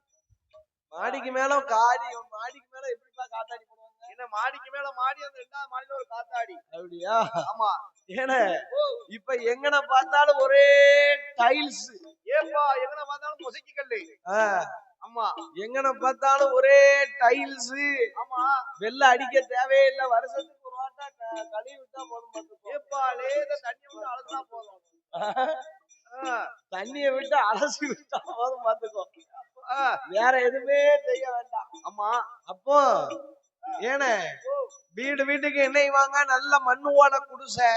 மாடிக்கு மேல காடி. மாடிக்கு மேல எப்படிப்பா காத்தாடி போடுவாங்க? என்ன மாடிக்கு மேல மாடி அந்த 2வது மாடியில ஒரு காத்தாடி. அப்படியா? ஆமா ஏனே இப்ப எங்கன பார்த்தாலும் ஒரே டைல்ஸ். ஏப்பா எங்கன பார்த்தாலும் மொசைக்கு கல்லு. ஆமா எங்கன பார்த்தாலும் ஒரே டைல்ஸ். ஆமா வெள்ள அடிக்க தேவையில்லை. வருஷத்துக்கு ஒரு வாட்டா கழுவி விட்டா போதும். ஏப்பா லேசா தண்ணி விட்டு அலசினா போதும். தண்ணிய விட்டு அலசி விட்டா போதும் பாத்துக்கோ. வேற எதுவுமே செய்ய வேண்டாம். ஆமா அப்போ ஏனே வீடு வீட்டுக்கு எண்ணெய் வாங்க நல்ல மண்ணு ஓலை குடிசை.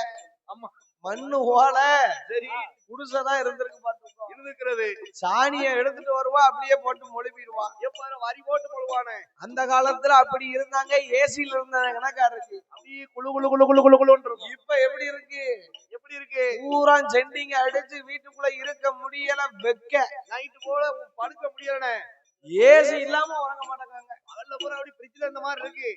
ஆமா மண்ணு ஓலை சரி குடிசைதான் இருந்திருக்கு பாத்துக்கோ. இருந்துக்கிறது. சாணிய எடுத்துட்டு வருவா அப்படியே போட்டு மொழிபிடுவான். எப்ப வரி போட்டு மொழுவானே. அந்த காலத்துல அப்படி இருந்தாங்க. ஏசில இருந்த கணக்கா இருக்கு. அப்படியே குளு குளு குளு குளு குளு குளுன்னு இருக்கும். இப்ப எப்படி இருக்கு? எப்படி இருக்கு? பூரா செண்டிங்க அடிச்சு வீட்டுக்குள்ள இருக்க முடியல. வெக்க நைட்டு போல படுக்க முடியலனே. ஏசி இல்லாம உறங்க மாட்டாங்க. பகல்ல பூரா அப்படி ஃப்ரிட்ஜ்ல இருந்த மாதிரி இருக்கு.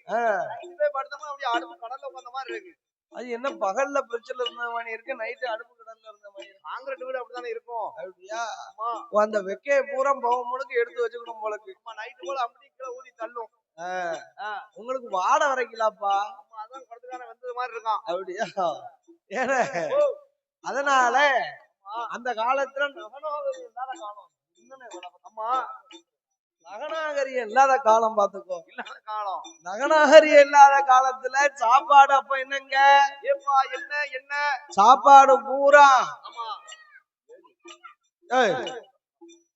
நைட்டு போய் படுத்தோம்னா அப்படியே அடுப்பு கடல்ல உட்கார்ந்த மாதிரி இருக்கு. அது என்ன பகல்ல ஃப்ரிட்ஜ்ல இருந்த மாதிரி இருக்கு, நைட்டு அடுப்பு கடல்ல இருந்த மாதிரி இருக்கு. காங்கிரீட் வீடு அப்படிதானே இருக்கும். அப்படியா? அந்த வெக்கைய பூரா முழுக்க எடுத்து வச்சுக்கணும் போலக்கு. நைட்டு போல அப்படியே கீழே ஊதி தள்ளும். உங்களுக்கு வாட வரைக்கலாப்பா. அதான் படுத்துக்கான வந்தது மாதிரி இருக்கான். அப்படியா? ஏன்னா அதனால அந்த காலத்துல நகநாகரியம் இல்லாத காலம். ஆமா நகநாகரியம் இல்லாத காலம் பாத்துக்கோ. இல்லாத காலம். நகநாகரியம் இல்லாத காலத்துல சாப்பாடு அப்ப என்னங்க? ஏப்பா என்ன என்ன சாப்பாடு பூரா. ஆமா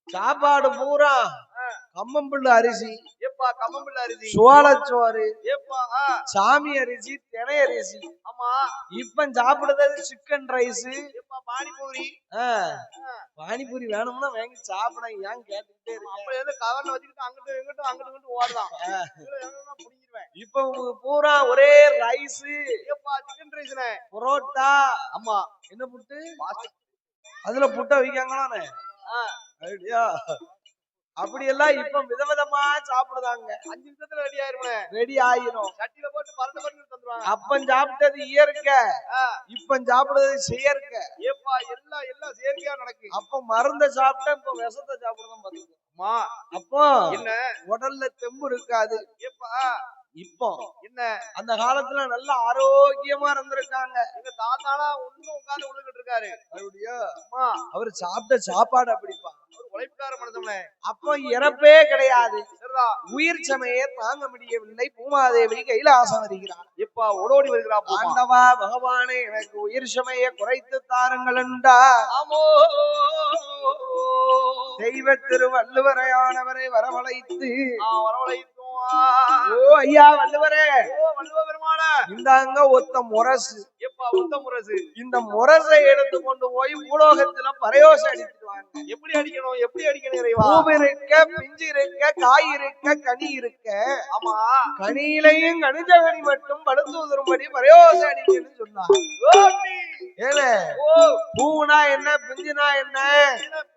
சாப்பாடு பூரா கம்மம்புள்ள அரிசி. ஏப்பா கம்மம்புள்ள அரிசி. சோளச்சோறு. ஏப்பா சாமி அரிசி, திணை அரிசி. ஆமா இப்ப சாப்பிடுறது சிக்கன் ரைஸ். ஏப்பா பானிபூரி. பானிபூரி வேணும்னா வாங்கி சாப்பிட ஏன் கேட்டுக்கிட்டே இருக்கு. அப்ப எது கவர்ல வச்சுக்கிட்டு அங்கிட்டு இங்கிட்டு அங்கிட்டு இங்கிட்டு ஓடுதான். புடிங்கிடுவேன். இப்ப பூரா ஒரே ரைஸ். ஏப்பா சிக்கன் ரைஸ்னே. புரோட்டா. ஆமா என்ன புட்டு? அதுல புட்டை வைக்காங்களானே. ஐடியா அப்படி எல்லாம் இப்ப விதவிதமா சாப்பிடுறாங்க. 5 நிமிஷத்துல ரெடி ஆயிருமே. ரெடி ஆயிரும். சட்டில போட்டு பரட்டு பரட்டு தந்துருவாங்க. அப்ப சாப்பிட்டது இயற்கை. இப்ப சாப்பிடுறது செயற்கை. ஏப்பா எல்லாம் செயற்கையா நடக்கு. அப்ப மருந்த சாப்பிட்டா இப்ப விஷத்தை சாப்பிடுறோம் பாத்துக்கோ. அப்போ என்ன உடல்ல தெம்பு இருக்காது. ஏப்பா இப்போ என்ன அந்த காலத்துல நல்ல ஆரோக்கியமா இருந்திருக்காங்க. எங்க தாத்தானா ஒண்ணும் உட்கார்ந்து உழுகிட்டு இருக்காரு. அப்படியா? அவரு சாப்பிட்ட சாப்பாடு அப்படிப்பா. உழைப்புக்கார மனுஷனே. அப்போ இறப்பே கிடையாது. உயிர் சமையை தாங்க முடியவில்லை. பூமாதேவி கைலாசம் வருகிறார். எப்பா ஓடோடி வருகிறா. ஆண்டவா பகவானே எனக்கு உயிர் சமையை குறைத்து தாருங்கள் என்றா. ஆமோ தெய்வ திருவள்ளுவரையானவரை வரவழைத்து ஆமா. ஓ ஐயா வள்ளுவரே, ஓ வள்ளுவ பெருமாளே, இந்தாங்க ஒத்த முரசு. எப்பா ஒத்த முரசு? இந்த முரசை எடுத்து கொண்டு போய் பூலோகத்துல பரயோசை அடித்துட்டு வாங்க. எப்படி அடிக்கணும், எப்படி அடிக்கணும் இறைவா? பூவு இருக்க, பிஞ்சு இருக்க, காய் இருக்க, கனி இருக்க. ஆமா. கனியிலையும் கனிஜகனி மட்டும் படுத்து உதரும்படி பரயோசை அடிக்கணும்னு சொன்னாங்க. ஏல பூவுனா என்ன, பிஞ்சுனா என்ன?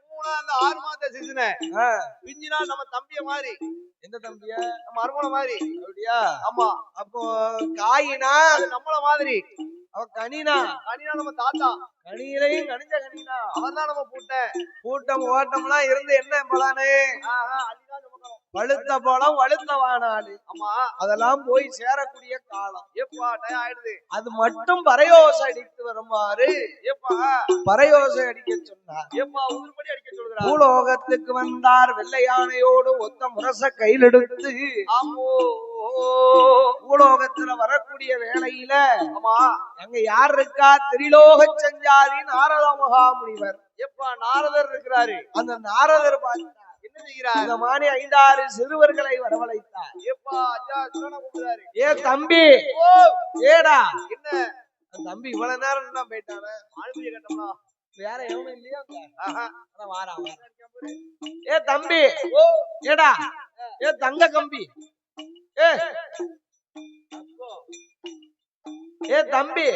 பூனா அந்த 6 மாத சிசுனே, பிஞ்சினா நம்ம தம்பிய மாதிரி. எந்த தம்பிய? நம்ம அருமனை மாதிரி. அப்படியா? ஆமா. அப்போ காயினா அது நம்மள மாதிரி. அவ கனினா, கனினா நம்ம தாத்தா. கனியிலையும் கனிஜ கனினா அவன் தான் நம்ம கூட்டம் ஓட்டம்லாம் இருந்து என்ன பலனே? அள்ளிதான் சுமக்கணும். பழுத்த பழம் வழுத்த வானாடு. ஆமா. அதெல்லாம் போய் சேரக்கூடிய காலம். எப்பா டயம் ஆயிடுது. அது மட்டும் பரயோசை அடித்து வருமாறு எப்பா பரயோசை அடிக்க சொன்னார். எப்பா உருப்படி அடிக்க சொல்கிறார். பூலோகத்துக்கு வந்தார் வெள்ளையானையோடு ஒத்த முரச கையில் எடுத்து. ஆமோ. பூலோகத்துல வரக்கூடிய வேளையில ஆமா அங்க யார் இருக்கா? திரிலோக சஞ்சாரி நாரத மகாமுனிவர். எப்பா நாரதர் இருக்கிறாரு. அந்த நாரதர் பார்த்தார். என்ன செய்கிறார்? இந்த மாதிரி 5-6 சிறுவர்களை வரவழைத்தார். எப்பா ஐயா சிவனை கூப்பிடுறாரு. ஏ தம்பி, ஏடா என்ன தம்பி இவ்வளவு நேரம் தான் போயிட்டானே, ஆளுமையை கட்டமா வேற எவனும் இல்லையா? வாரா. ஏ தம்பி, ஏடா ஏ தங்க கம்பி, ஏ தம்பி,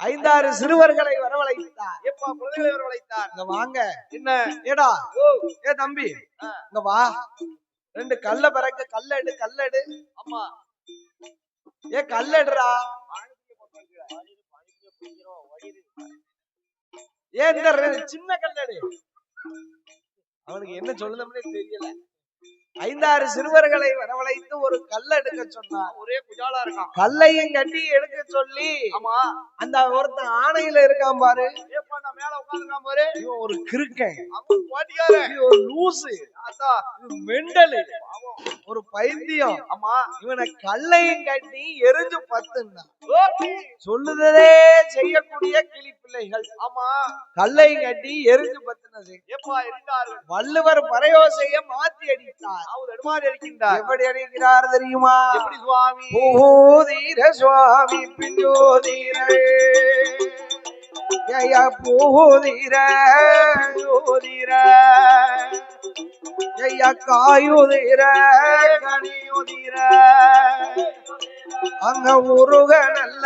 5-6 சிறுவர்களை வரவழைத்தார். எப்பா குழந்தைகளை வரவழைத்தார். இங்க வாங்க. என்ன ஏடா ஏ தம்பி இங்க வா, 2 கல்ல பிறக்க கல்லெடு கல்லெடு. அம்மா ஏ கல்லெடுறா. ஏன் இந்த சின்ன கல்லெடு? அவனுக்கு என்ன சொல்லுதம்னே தெரியல. 5-6 சிறுவர்களை வரவழைத்து ஒரு கல்ல எடுக்க சொன்னார். ஒரே குஜாலா இருக்கான். கல்லையும் கட்டி எடுக்க சொல்லி. ஆமா அந்த ஒருத்தன் ஆணையில இருக்கான் பாரு. ஏப்பா நான் மேல உட்கார்ந்திருக்கான் பாரு. இவன் ஒரு கிறுக்கன், அவன் போட்டிக்காரன், ஒரு லூசு, அத்தா மெண்டலு, ஒரு பைத்தியம். ஆமா இவனை கல்லையும் கட்டி எரிஞ்சு பத்துன்னா சொல்லுதே செய்யக்கூடிய கிளி பிள்ளைகள். ஆமா கல்லையும் கட்டி எரிஞ்சு பத்துனது. எப்பா எரிந்தார்கள். வள்ளுவர் பரயோசைய மாத்தி அடித்தார். அவர் எடுமாறி அடிக்கின்றார். எப்படி அடிக்கிறார் தெரியுமா? எப்படி சுவாமி? பூதீர சுவாமி பிஞ்சோதீர ஜய பூதீர யோதீர ஜய காயுதீர கனியுதீர அங்க உருக நல்ல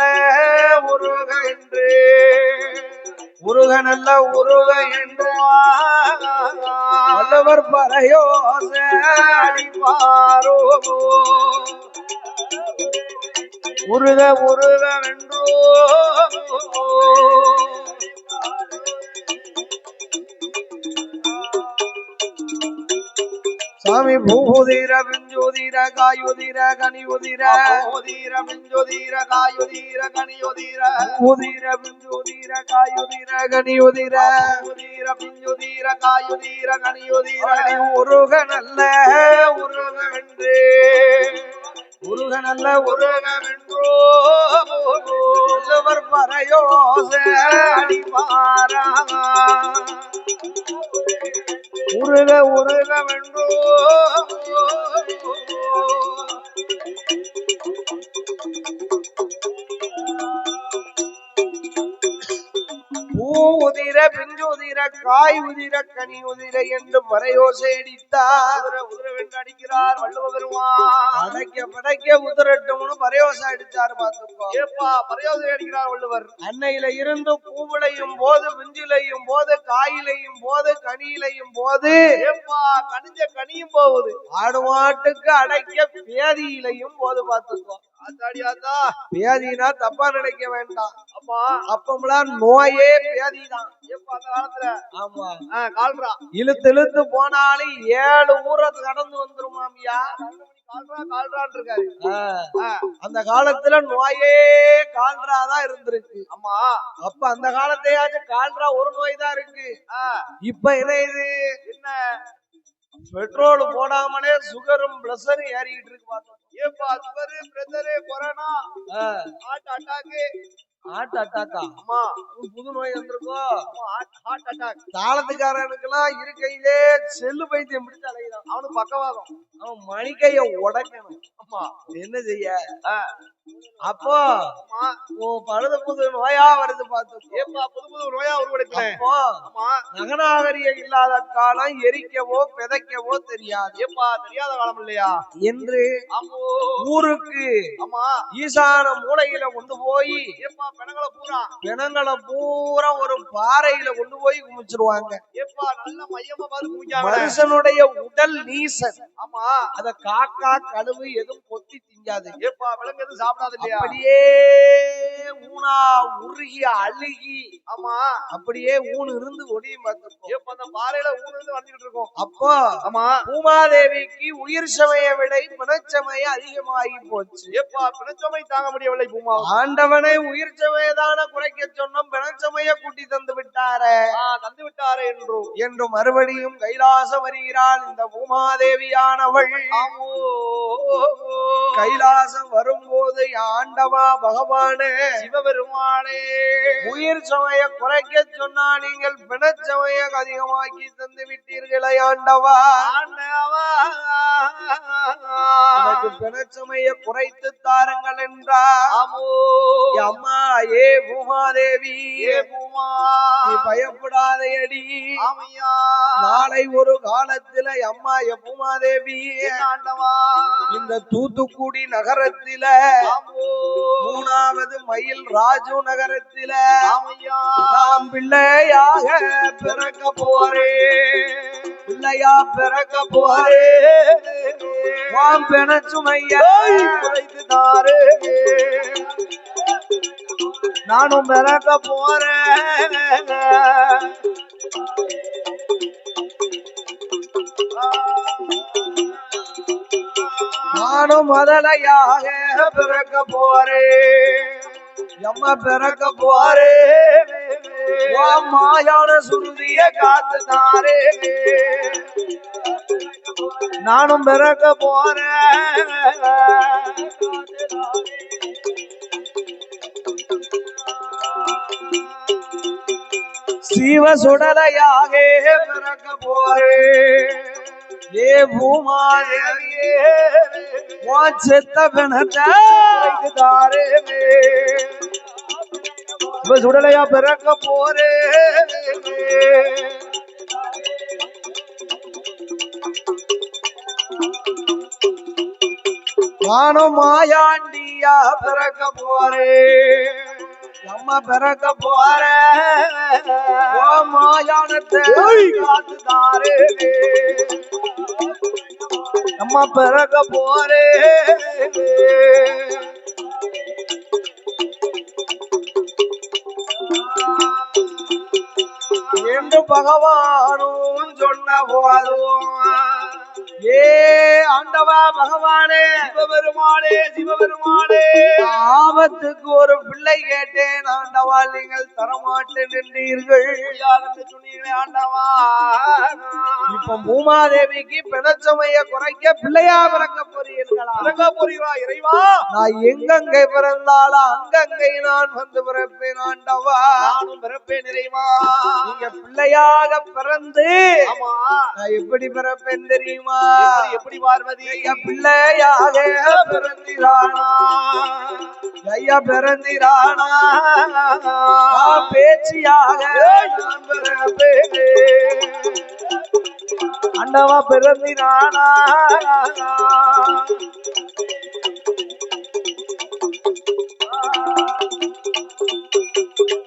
உருக என்று உருக நல்ல உருக என்று வள்ளுவர் பரயோச அடிப்பாரோ உருக உருக வென்றோ சாமி பூதீர பிஞ்சோதீர காயுதீர கனியுதீர பூதீர பிஞ்சோதீர காயுதீர கனியுதீர பூதீர பிஞ்சோதீர காயுதீர கனியுதீர பூதீர பிஞ்சோதீர காயுதீர கனியுதீர உருக நல்ல உருக வென்று உருக நல்ல உருக வென்றோ வள்ளுவர் பரயோச அடிப்பாரா உருக உருக வென்றோ பூதிர பிஞ்சுதிர காய் உதிர கனி உதிர என்று பரயோசை அடித்தார். உதிரவென்று அடிக்கிறார் வள்ளுவ பெருமான். அடைக்க படைக்க உதிரட்டும்னு பரயோசை அடித்தார். பார்த்துப்பா ஏப்பா பரயோசை அடிக்கிறார் வள்ளுவர். அன்னையில இருந்து பூவிலையும் போது பிஞ்சிலையும் போது காயிலையும் போது கனியிலையும் போது ஏப்பா கனிஞ்ச கனியும் போகுது. ஆடு மாட்டுக்கு அடைக்க பேதியிலையும் போது. பார்த்துக்கோ பேதினா தப்பா நினைக்க வேண்டாம். அம்மா அப்பமெல்லாம் நோயே பேதிதான். அந்த காலத்துல ஆமா கால்ரா இழுத்து இழுத்து போனாலும் 7 ஊரை கடந்து வந்துருமாமியா. கால்ரான் இருக்காரு. அந்த காலத்துல நோயே கால்ராதான் இருந்திருக்கு. ஆமா அப்ப அந்த காலத்தையாச்சும் கால்ரா ஒரு நோய் தான் இருக்கு. இப்ப என்ன இது? என்ன பெட்ரோல் போடாமலே சுகரும் பிரஷரும் ஏறிட்டு இருக்கு. பார்த்தோம் ஏப்பா sugar pressure corona heart attack heart அட்டாக்கா? ஆமா புது நோய் வந்திருக்கோம். Heart attack. தாளத்துக்காரனுக்கு எல்லாம் இருக்கையிலே செல்லு பைத்தியம் பிடிச்சு அலைகிறான். அவனுக்கு பக்கவாதம். அவன் மணிக்கைய உடைக்கணும். ஆமா என்ன செய்ய? அப்போ பழுது புது நோயா வருது பாத்து. புது புது நோயா உருவெடுக்கல. அப்போ நகநாகரியம் இல்லாத காலம் எரிக்கவோ பிதைக்கவோ தெரியாது. தெரியாத காலம் இல்லையா என்று ஊருக்கு ஈசான மூலையில கொண்டு போய் பிணங்களை பூரா ஒரு பாறையில கொண்டு போய் குமிச்சிருவாங்க. மனுஷனுடைய உடல் நீசன். ஆமா அத காக்கா கழுவு எதுவும் கொத்தி திங்காது. விலங்கு எதுவும் சாப்பிடாது இல்லையா? அப்படியே ஊனா உருகி அழுகி. ஆமா அப்படியே ஊன் இருந்து ஒடியும் பார்த்திருக்கோம். அந்த பாறையில ஊன் இருந்து வந்துட்டு இருக்கோம். அப்போ ஆமா பூமாதேவிக்கு உயிர் சமய விட பிணச்சமயம் அதிகமாகி போச்சு. பிணச்சமை தாங்க முடியவில்லை. பூமா ஆண்டவனை உயிர் சமயதான குறைக்க சொன்னோம், பிணச்சமய கூட்டி தந்து விட்டாரே என்று மறுபடியும் கைலாசம் வருகிறாள் இந்த பூமாதேவியானவள். கைலாசம் வரும்போது ஆண்டவா பகவானே சிவபெருமானே உயிர் சமய குறைக்க சொன்னா நீங்கள் பிணச்சமய அதிகமாக்கி தந்து விட்டீர்களே ஆண்டவா. எனக்கு பிணச்சமய குறைத்து தாருங்கள் என்றார். அம்மா ஏ பூமாதேவி நீ பயப்படாதேடி. நாளை ஒரு காலத்துல அம்மா ஏ பூமாதேவி இந்த தூத்துக்குடி நகரத்தில 3வது மைல் ராஜு நகரத்தில நாம் பிள்ளையாக பிறக்க போறேன். பிள்ளையா பிறக்க போறேன். வாம் பிணச்சுமையை குறைத்து தாரே. நானும் பிறக்க போறேன். நானும் முதலையாக பிறக்க போறேன். எம்மா பிறக்க போறேன். மாயான சுருதிய காத்து தாரே. நானும் பிறக்க போறேன். சிவ சுடலையாக பிறக்க போறேன். ஏ பூமாதேவியே செத்த பிணத்தை தாரே. சுடலையா பிறக்க போறே. நானும் மாயாண்டியா பிறக்க போறே. அம்மா பிறக்க போற மாயானத்தை காத்து தாரே. அம்மா பிறக்க போறே. என்று பகவானும் சொன்ன போதும் ஏ ஆண்டவா பகவானே சிவபெருமானே சிவபெருமானே ஆபத்துக்கு ஒரு பிள்ளை கேட்டேன் ஆண்டவா நீங்கள் தரமாட்டேன் என்றீர்கள். ஆண்டவா இப்ப பூமாதேவிக்கு பிணச்சமைய குறைக்க பிள்ளையா பிறக்க போறீர்களா? இறைவா நான் எங்கெங்கே பிறந்தாலும் அங்கங்கே நான் வந்து பிறப்பேன் ஆண்டவா. நானும் பிறப்பேன் இறைவா. நீங்க பிள்ளையாக பிறந்து நான் எப்படி பிறப்பேன் தெரியுமா? எப்படி பார்வதி பிள்ளையாக பிறந்திரானா ஐயா பிறந்திரானா பேச்சியாக அண்டவா பிறந்திரானா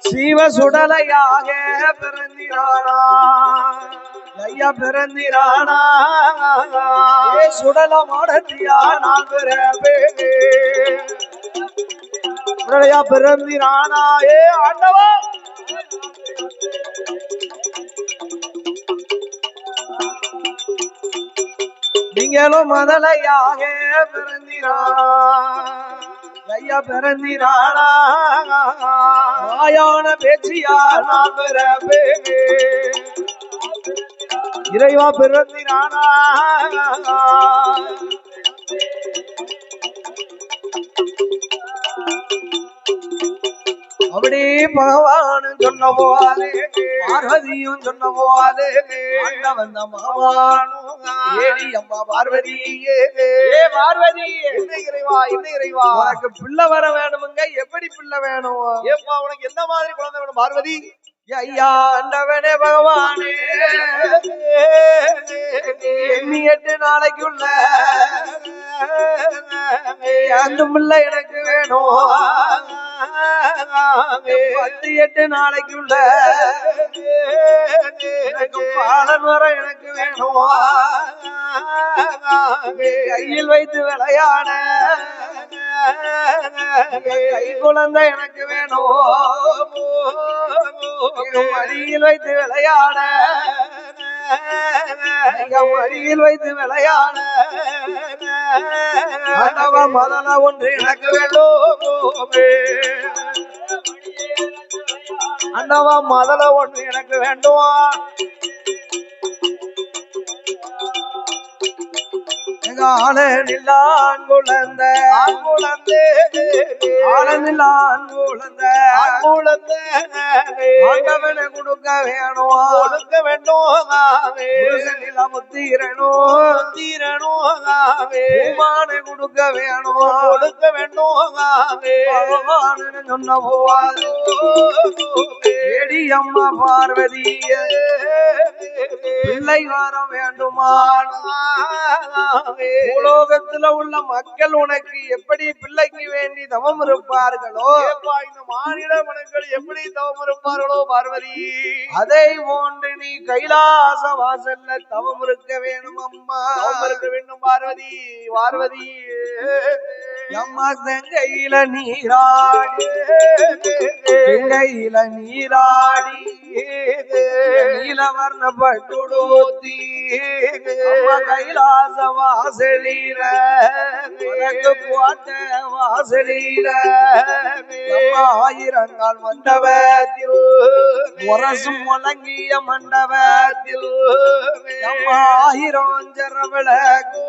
சிவ சுடலையாக பிறந்திரானா ஐயா பிறந்திரானா சுடல மாடத்தியா நான் பிறப்பேயா பிறந்திரானா ஏ ஆண்டவா நீங்களும் மதலையாக பிறந்திரானா ஐயா பிறந்திரானா மாயான பேச்சியா நான் பிறப்பே இறைவா பிறந்திரானா அப்படி பகவானும் சொன்ன போதே பார்வதியும் சொன்ன போதே வந்த மாவானும் ஏடி அம்மா பார்வதியே பார்வதி என்ன இறைவா உனக்கு பிள்ளை வர வேணுமுங்க எப்படி பிள்ளை வேணும் ஏப்பா உனக்கு எந்த மாதிரி குழந்தை வேணும் பார்வதி ஐயா அண்டவனே பகவானே எண்ணி 8 நாளைக்குள்ள அந்த பிள்ளை எனக்கு வேணும் 8 நாளைக்குள்ள எனக்கு பாலன் வர எனக்கு வேணும் கையில் வைத்து விளையாட கை குழந்தை எனக்கு வேணும் மடியில் வைத்து விளையாட மடியில் வைத்து விளையாட மதன ஒன்று எனக்கு வேண்டும் அண்ணவா மதல ஒன்று எனக்கு வேண்டும் ஆளனில்லான் குழந்தை ஆளனில்லான் குழந்தை ஆண்டவனை கொடுக்க வேண்டும் முத்தீரணும் பூமானை கொடுக்க வேண்டும் சொன்ன போவாது ஏடி அம்மா பார்வதிய பிள்ளை வர வேண்டுமான உலோகத்துல உள்ள மக்கள் உனக்கு எப்படி பிள்ளைக்கு வேண்டி தவம் இருப்பார்களோ இந்த மாநில மனங்கள் எப்படி தவம் இருப்பார்களோ பார்வதி அதை போன்று நீ கைலாச வாசல்ல தவம் இருக்க வேணும் அம்மா தவம் இருக்க வேண்டும் பார்வதி அம்மா செங்கையில நீராடி நீலவர்ண பட்டுடோத்தி கைலாச வாசலில போட்ட வாசலில ஆயிரங்கால் மண்டபத்தில் முரசும் முழங்கிய மண்டபத்தில் ஆயிரம் ஜர விளக்கு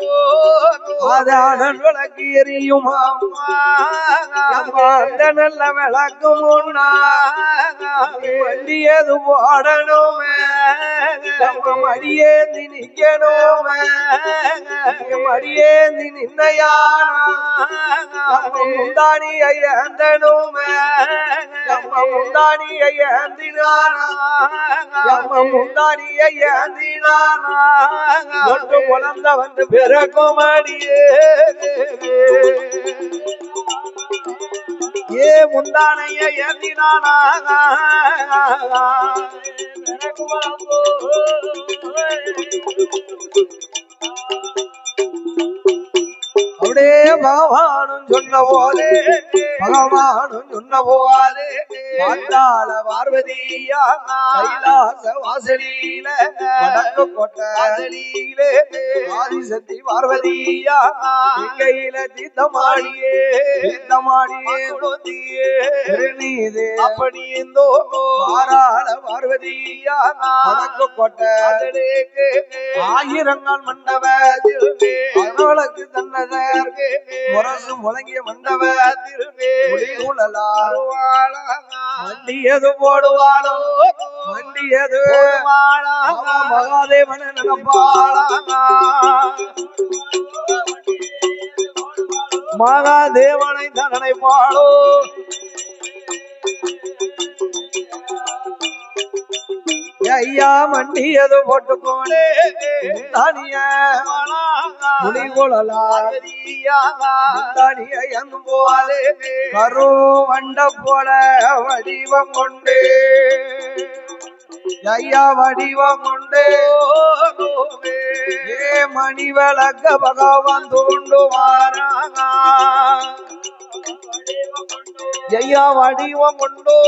அதானல் விளக்கு எரியுமா அந்த நல்ல விளக்கு முன்னா வண்டியது போடணுமே மடியேந்தி நிக்கணுமே மடியேந்தி நின்னையான முந்தானியை ஏந்தணுமே முந்தானியை ஏந்தினானா முந்தானியை ஏந்தினானா குழந்த வந்து பிறக்கும் அடியே ஏ முந்தானைய ஏந்தினானா அப்படியே பகவானும் சொன்ன போதே பாட்டாள பார்வதியா கைலாச வாசலில வடக்கு கொட்டாசலில ஆதிசக்தி பார்வதியா கையில தீர்த்தமாடியே நீதே அப்படி இருந்தோ பாராள பார்வதியா வடக்கு கொட்டாசலுக்கு ஆயிரங்கால் மண்டபத்தில் அவளுக்கு தன்னதற்கு முரசு முழங்கிய மண்டபத்திற்கு வண்டியது போடுவாளோ வண்டியது மகாதேவன நினைப்பாளா மகாதேவனை தான் நினைப்பாளோ ஐயா மண்டியது போட்டுக்கோனே முடி கொள்ளலாம் போலே கரு வண்ட போல வடிவம் கொண்டு ஐயா வடிவம் கொண்டு ஏ மணி விளக்க பகவான் தோண்டுவாராங்க ஐயா வடிவம் கொண்டோ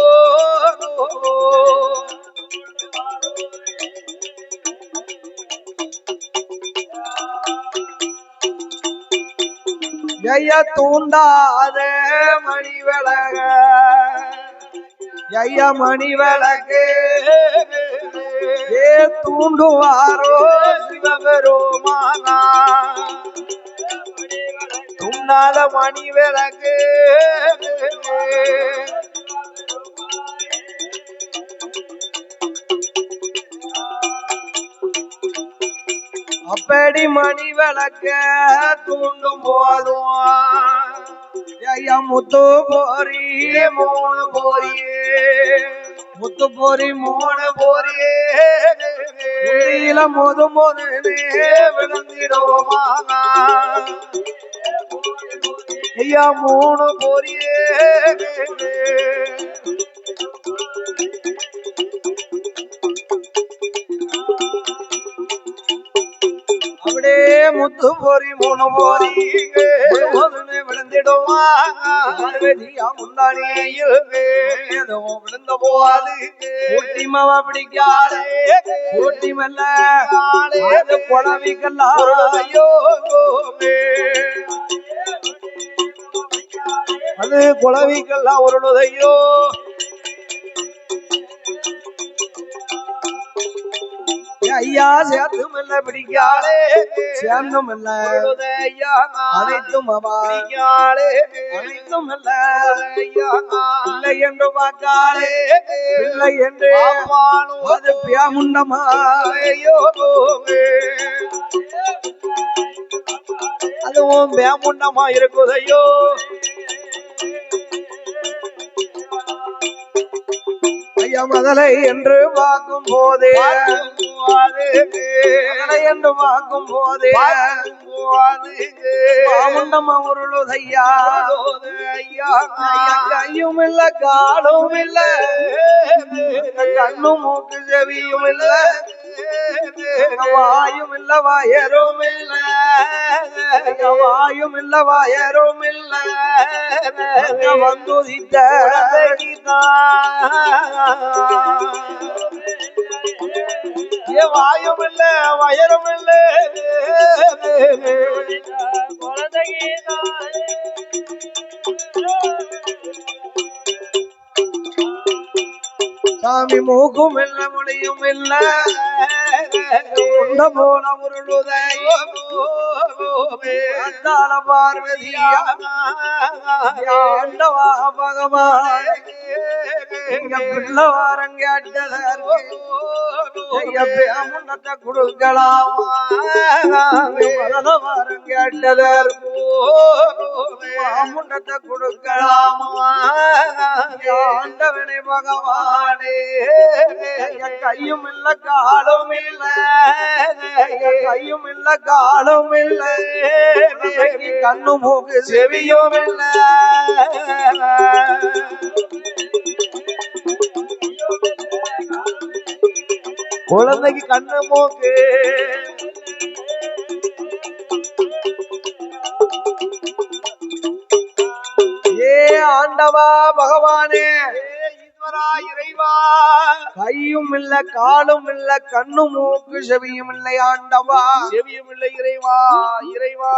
ஜய தூண்டாத மணி விளக ஜய மணி விளக்கு ஏ தூண்டுவாரோ சிவபெருமானா தூண்டாத மணி விளக்கு அப்படி மணி விளக்க தூண்டும் போதும் ஐயா முத்து போரி 3 போரியே முத்து போரி 3 போரியே முது விழுந்திடுவோமா ஐயா 3 போரியே அப்படியே முத்து போரி 3 போரி விழுந்திடுவா முந்தானியில் விழுந்த போது ஊட்டி மாவா பிடிக்காதே ஊட்டி மெல்ல குழவிக்கெல்லாம் ஐயோ அது குழவிக்கெல்லாம் உருளுதையோ ஐயா சேர்த்தும் இல்ல பிடிக்காளே சேர்ந்தும் இல்ல ஐயா அனைத்தும் பிடிக்காளே அனைத்தும் இல்ல ஐயா இல்லை என்று பார்க்காளே இல்லை என்று அது பியாமுண்டமா ஐயோ அதுவும் பியாமுண்டமா இருக்குதையோ ஐயா மதலை என்று பார்க்கும் போதே என்று பார்க்கும் போதே பாமுண்டமா உருளுதையா கையும் இல்ல காலும் இல்ல கண்ணும் மூக்கு செவியும் இல்ல வாயும் இல்ல வயரும் இல்ல வாயும் இல்ல வயரும் இல்ல வந்துதித்த வாயும் இல்ல வயரும் இல்ல சாமி மூக்கும் இல்ல முடியும் இல்ல உண்ட போல உருளுதையோ பார்வதியா ஆண்டவா பகவான் பிள்ளை வாரம் கேட்டதற்குன்னத்தை கொடுக்கலாமா வாரம் கேட்டதற்குன்னத்தை கொடுக்கலாமா ஆண்டவனே பகவானே கையும் இல்ல காலும் இல்ல கையும் இல்ல காலும் இல்ல கண்ணு மூக்கு செவியும் இல்ல குழந்தைக்கு கண்ணு மூக்கு ஏ ஆண்டவா பகவானே ஈஸ்வரா இறைவா கையும் இல்ல காலும் இல்ல கண்ணு மூக்கு செவியும் இல்லை ஆண்டவா செவியும் இல்லை இறைவா இறைவா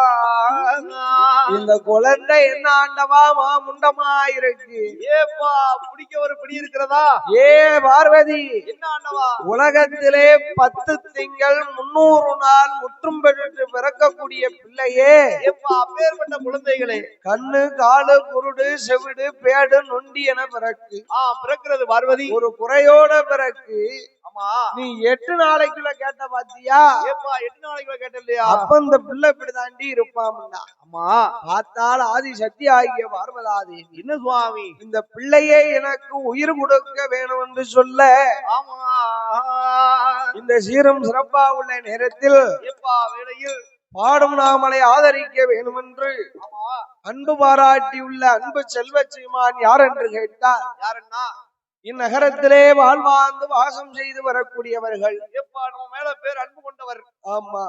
இந்த குழந்தை என்ன ஆண்டவா மாமுண்டமா இருக்கு ஏப்பா பிடிக்க ஒரு பிடி இருக்கிறதா ஏ பார்வதி என்ன ஆண்டவா உலகத்திலே 10 திங்கள் 300 நாள் முற்றும் பெற்று பிறக்கக்கூடிய பிள்ளையே ஏப்பா அப்பேற்பட்ட குழந்தைகளே கண்ணு காலு குருடு செவிடு பேடு நொண்டி என பிறக்கு பிறக்கிறது பார்வதி ஒரு குறையோட பிறகு ஆமா நீ 8 நாளைக்குள்ள கேட்ட பாத்தியா ஏப்பா 8 நாளைக்குள்ள கேட்ட இல்லையா அப்ப இந்த பிள்ளை இப்படி தாண்டி இருப்பாம்னா ஆமா பார்த்தால் ஆதி சக்தி ஆகிய பார்வதாதி என்ன சுவாமி இந்த பிள்ளையை எனக்கு உயிர் கொடுக்க வேணும் என்று சொல்ல ஆமா இந்த சீரும் சிறப்பா உள்ள நேரத்தில் ஏப்பா வேளையில் பாடும் நாமலை ஆதரிக்க வேண்டும் என்று அன்பு பாராட்டியுள்ள அன்பு செல்வ சீமான் யார் என்று கேட்டார் யாருன்னா இந்நகரத்திலே வாழ்வாந்து வாசம் செய்து வரக்கூடியவர்கள் மேல பேர் அன்பு கொண்டவர் ஆமா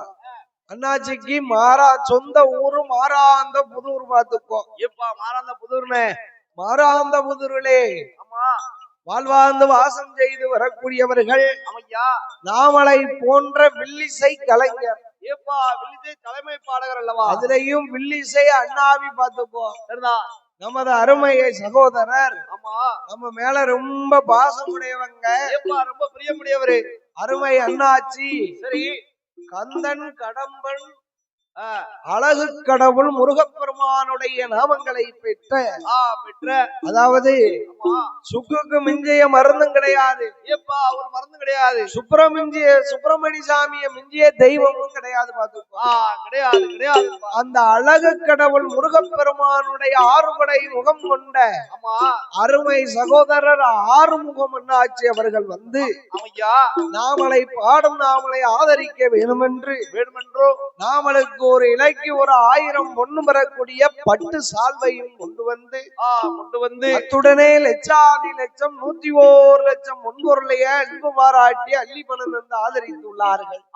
அண்ணாச்சிக்கு சொந்த ஊரு மாறாந்த புதூர் பாத்துக்கோ எப்பா மாறாந்த புதூர்னு மாறாந்த புதூரிலே ஆமா வாழ்வாந்து வாசம் செய்து வரக்கூடியவர்கள் அமையா நாமலை போன்ற வில்லிசை கலைஞர் ஏப்பா வில்லிசை தலைமை பாடகர் அல்லவா அதுலயும் வில்லிசை அண்ணாவி பாத்துக்கோ நமது அருமையை சகோதரர் ஆமா நம்ம மேல ரொம்ப பாசமுடையவங்க ஏப்பா ரொம்ப பிரியமுடையவரு அருமை அண்ணாச்சி சரி கந்தன் கடம்பன் அழகு கடவுள் முருகப்பெருமானுடைய நாமங்களை பெற்ற அதாவது சுக்குக்கு மிஞ்சிய மருந்தும் கிடையாது, ஒரு மருந்து கிடையாது, சுப்பிரமணிய சாமியை மிஞ்சிய தெய்வமும் கிடையாது. கிடையாது கிடையாது. அந்த அழகு கடவுள் முருகப்பெருமானுடைய ஆறுபடை முகம் கொண்ட அருமை சகோதரர் ஆறுமுகம் அண்ணாச்சி அவர்கள் வந்து நாமளை பாடும் நாமளை ஆதரிக்க வேண்டுமென்றோ நாமளுக்கு ஒரு இலைக்கு ஒரு 1000 பொண்ணு பெறக்கூடிய பட்டு சால்வையும் கொண்டு வந்து அத்துடனே லட்சாதி லட்சம் 101 லட்சம் முன்பொருளைய அன்பு பாராட்டி அள்ளி பணம் வந்து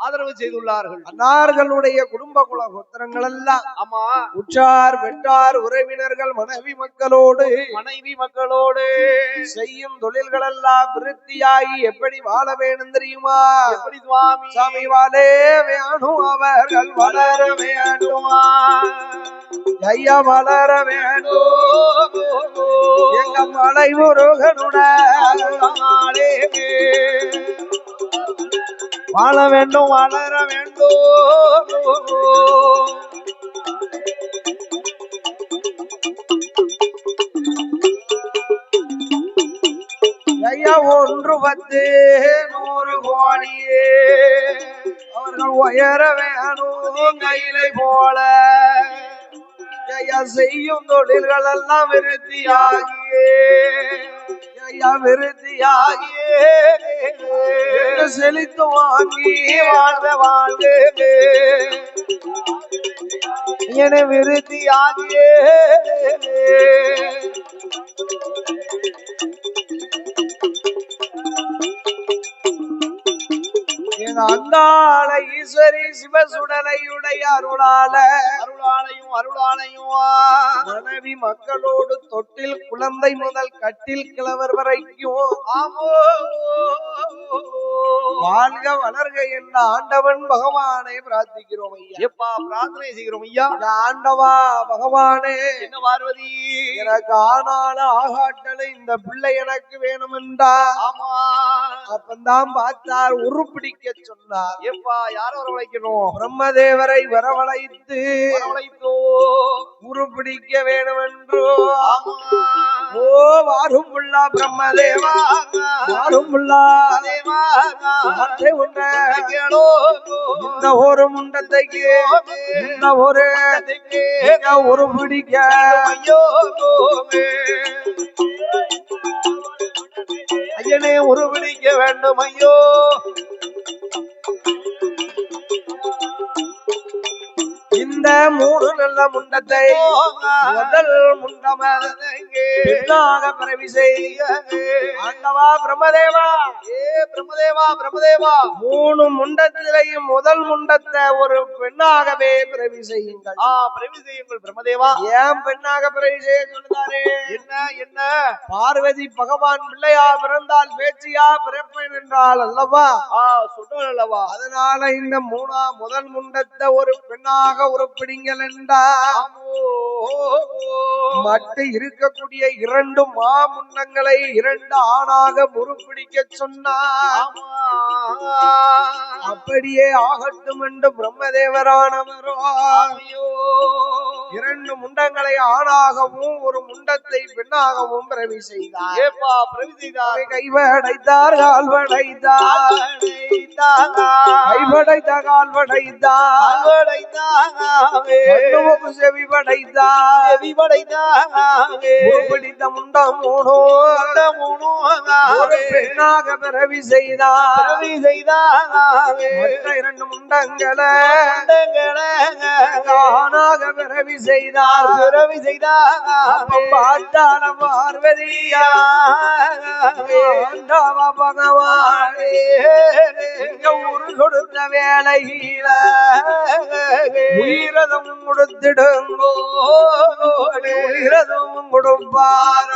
ஆதரவு செய்துள்ளார்கள். அன்னார்களுடைய குடும்ப குல கோத்திரங்கள் எல்லாம் உற்றார் வெற்றார் உறவினர்கள் மனைவி மக்களோடு செய்யும் தொழில்கள் எல்லாம் விருத்தியாகி எப்படி வாழ வேணும் தெரியுமா? எப்படி சாமி வாழே வேணும், அவர்கள் வளர வேண்டுமா, ஐயா வளர வேண்டும், எங்க மலை முருகனுடைய வாழ வேண்டும் வளர வேண்டும். ஐயா 1 10 100 கோடியே அவர்கள் உயர வேணும் கையிலை போல, ஐயா செய்யும் தொழில்கள் எல்லாம் விருத்தியாகியே செழித்து வாங்கி வாழ்ந்து என விருத்தியாகியே எங்க அங்காள ஈஸ்வரி சிவசுடலையுடைய அருளாலையும் மனைவி மக்களோடு தொட்டில் குழந்தை முதல் கட்டில் கிழவர் வரைக்கும் வாழ்க வளர்க என்ற ஆண்டவன் பகவானை பிரார்த்திக்கிறோம் ஐயா. பிரார்த்தனை செய்கிறோம் ஐயா. ஆண்டவா பகவானே, என்ன பார்வதி, எனக்கு ஆனால ஆகாட்டல இந்த பிள்ளை எனக்கு வேணும் என்றா அப்பந்தான் பார்த்தார் உருப்பிடிக்க சொன்னார். யார வரவழைக்கணும்? பிரம்மதேவரை வரவழைத்து உருப்பிடிக்க வேணும் என்றோ. ஓ வாரும் புள்ளா பிரம்மதேவா, வாரும் புள்ளா இந்த ஒரு முண்டத்தைக்கு இந்த ஒரு பிடிக்க ஐயனே ஒரு பிடிக்க வேண்டும் ஐயோ. இந்த 3 நல்ல முண்டத்தை முதல் முண்டமாக பிறவி செய்ய ஆண்டவா பிரம்மதேவா, பிரம்மதேவா 3 முண்டத்திலையும் முதல் முண்டத்தை ஒரு பெண்ணாகவே பிறவி செய்யுங்கள். பிறவி செய்யுங்கள் பிரம்மதேவா. ஏன் பெண்ணாக பிறவி செய்ய சொல்லுதாரே? என்ன பார்வதி பகவான் பிள்ளையா பிறந்தால் பேச்சியா பிறப்பேன் என்றால் அல்லவா சொல்லுங்கள் அல்லவா. அதனால இந்த முதல் முண்டத்தை ஒரு பெண்ணாக உருப்பிடிங்கள் என்றா மட்டு இருக்கக்கூடிய 2 மாமுண்டங்களை 2 ஆணாக உருப்பிடிக்க சொன்னார். அப்படியே ஆகட்டும் என்று பிரம்மதேவரானவரோ 2 முண்டங்களை ஆணாகவும் ஒரு முண்டத்தை பெண்ணாகவும் பிறவி செய்தார். கைவடைத்தார் கால்வடைத்தார், கைவடைத்த கால்வடைத்தார், செவி படைத்தார், பிடித்த முண்டம் 3 ஒரு பெண்ணாக பிறவி செய்தார். மற்ற 2 முண்டங்களை ஆணாக பிறவி செய்தார். பார்த்தால பார்வதியா பகவானே உரு கொடுத்த வேலையில உயிரதும் கொடுத்திடுங்கோ, உயிரதும் கொடுப்பார்.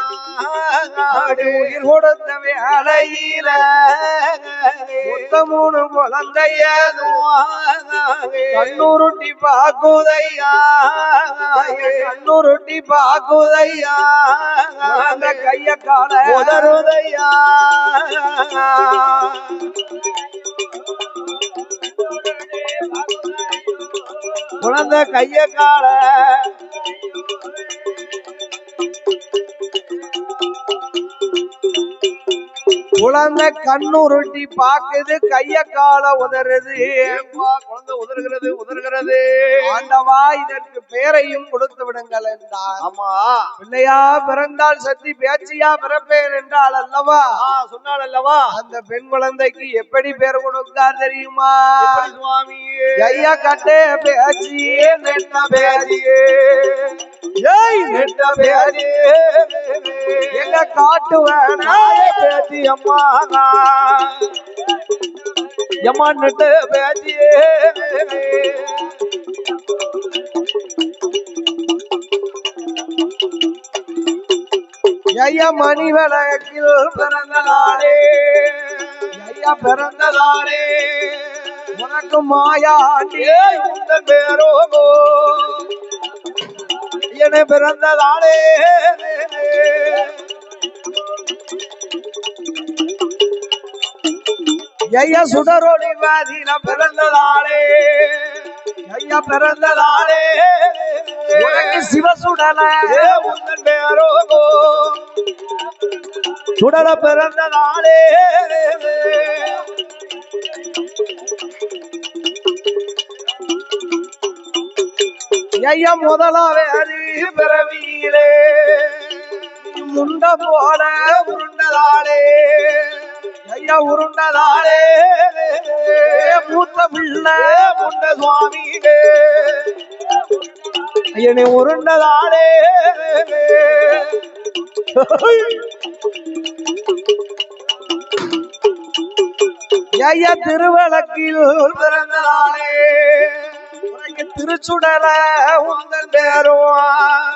உயிர் கொடுத்த வேலையில 3 குழந்தைய கண்ணுருட்டி பாக்குதையா, கண்ணுருட்டி பாக்குதையா, அந்த கைய கால உதறுதையா. குழந்தை கைய கால குழந்தை கண்ணுருட்டி பாக்குது கைய கால உதறுது குழந்தை உதறுகிறது உதறுகிறது ஆண்டவா இதற்கு பேரையும் கொடுத்து விடுங்கள் என்றார் ஆமா பிள்ளையா பிறந்தால் சத்தி பேச்சியா பிறப்பேன் என்றால் அல்லவா சொன்னால் அல்லவா அந்த பெண் குழந்தைக்கு எப்படி பேர் கொடுத்தார் தெரியுமா சுவாமி ஐயா கட்டே பேச்சியே நெட்ட பேச்சியே ஏய் நெட்ட பேச்சியே எங்க காட்டு வேணாயே பேச்சி அம்மா எம்மா நெட்ட பேச்சியே ஐயா மணி விளக்கில் பிறந்த நாளே ஐயா பிறந்த நாளே உனக்கு மாயாண்டியே உங்கள் பேரோகோ என பிறந்த நாளே ஐயா சுடரொளி வாதில பிறந்த நாளே ஐயா பிறந்த நாளே உனக்கு சிவசுடல உங்கள் பேரோகோ சுடல பிறந்த நாளே ஐயா முதலாவே அது பிறவியிலே முண்ட போல உருண்டதாளே ஐயா உருண்டதாளே மூத்த பிள்ளை முண்ட சுவாமியே ஐயனை உருண்டதாளே ஐயா திருவிளக்கில் பிறந்த நாளே உனக்கு திருச்சுடல உங்கள் பேருவான்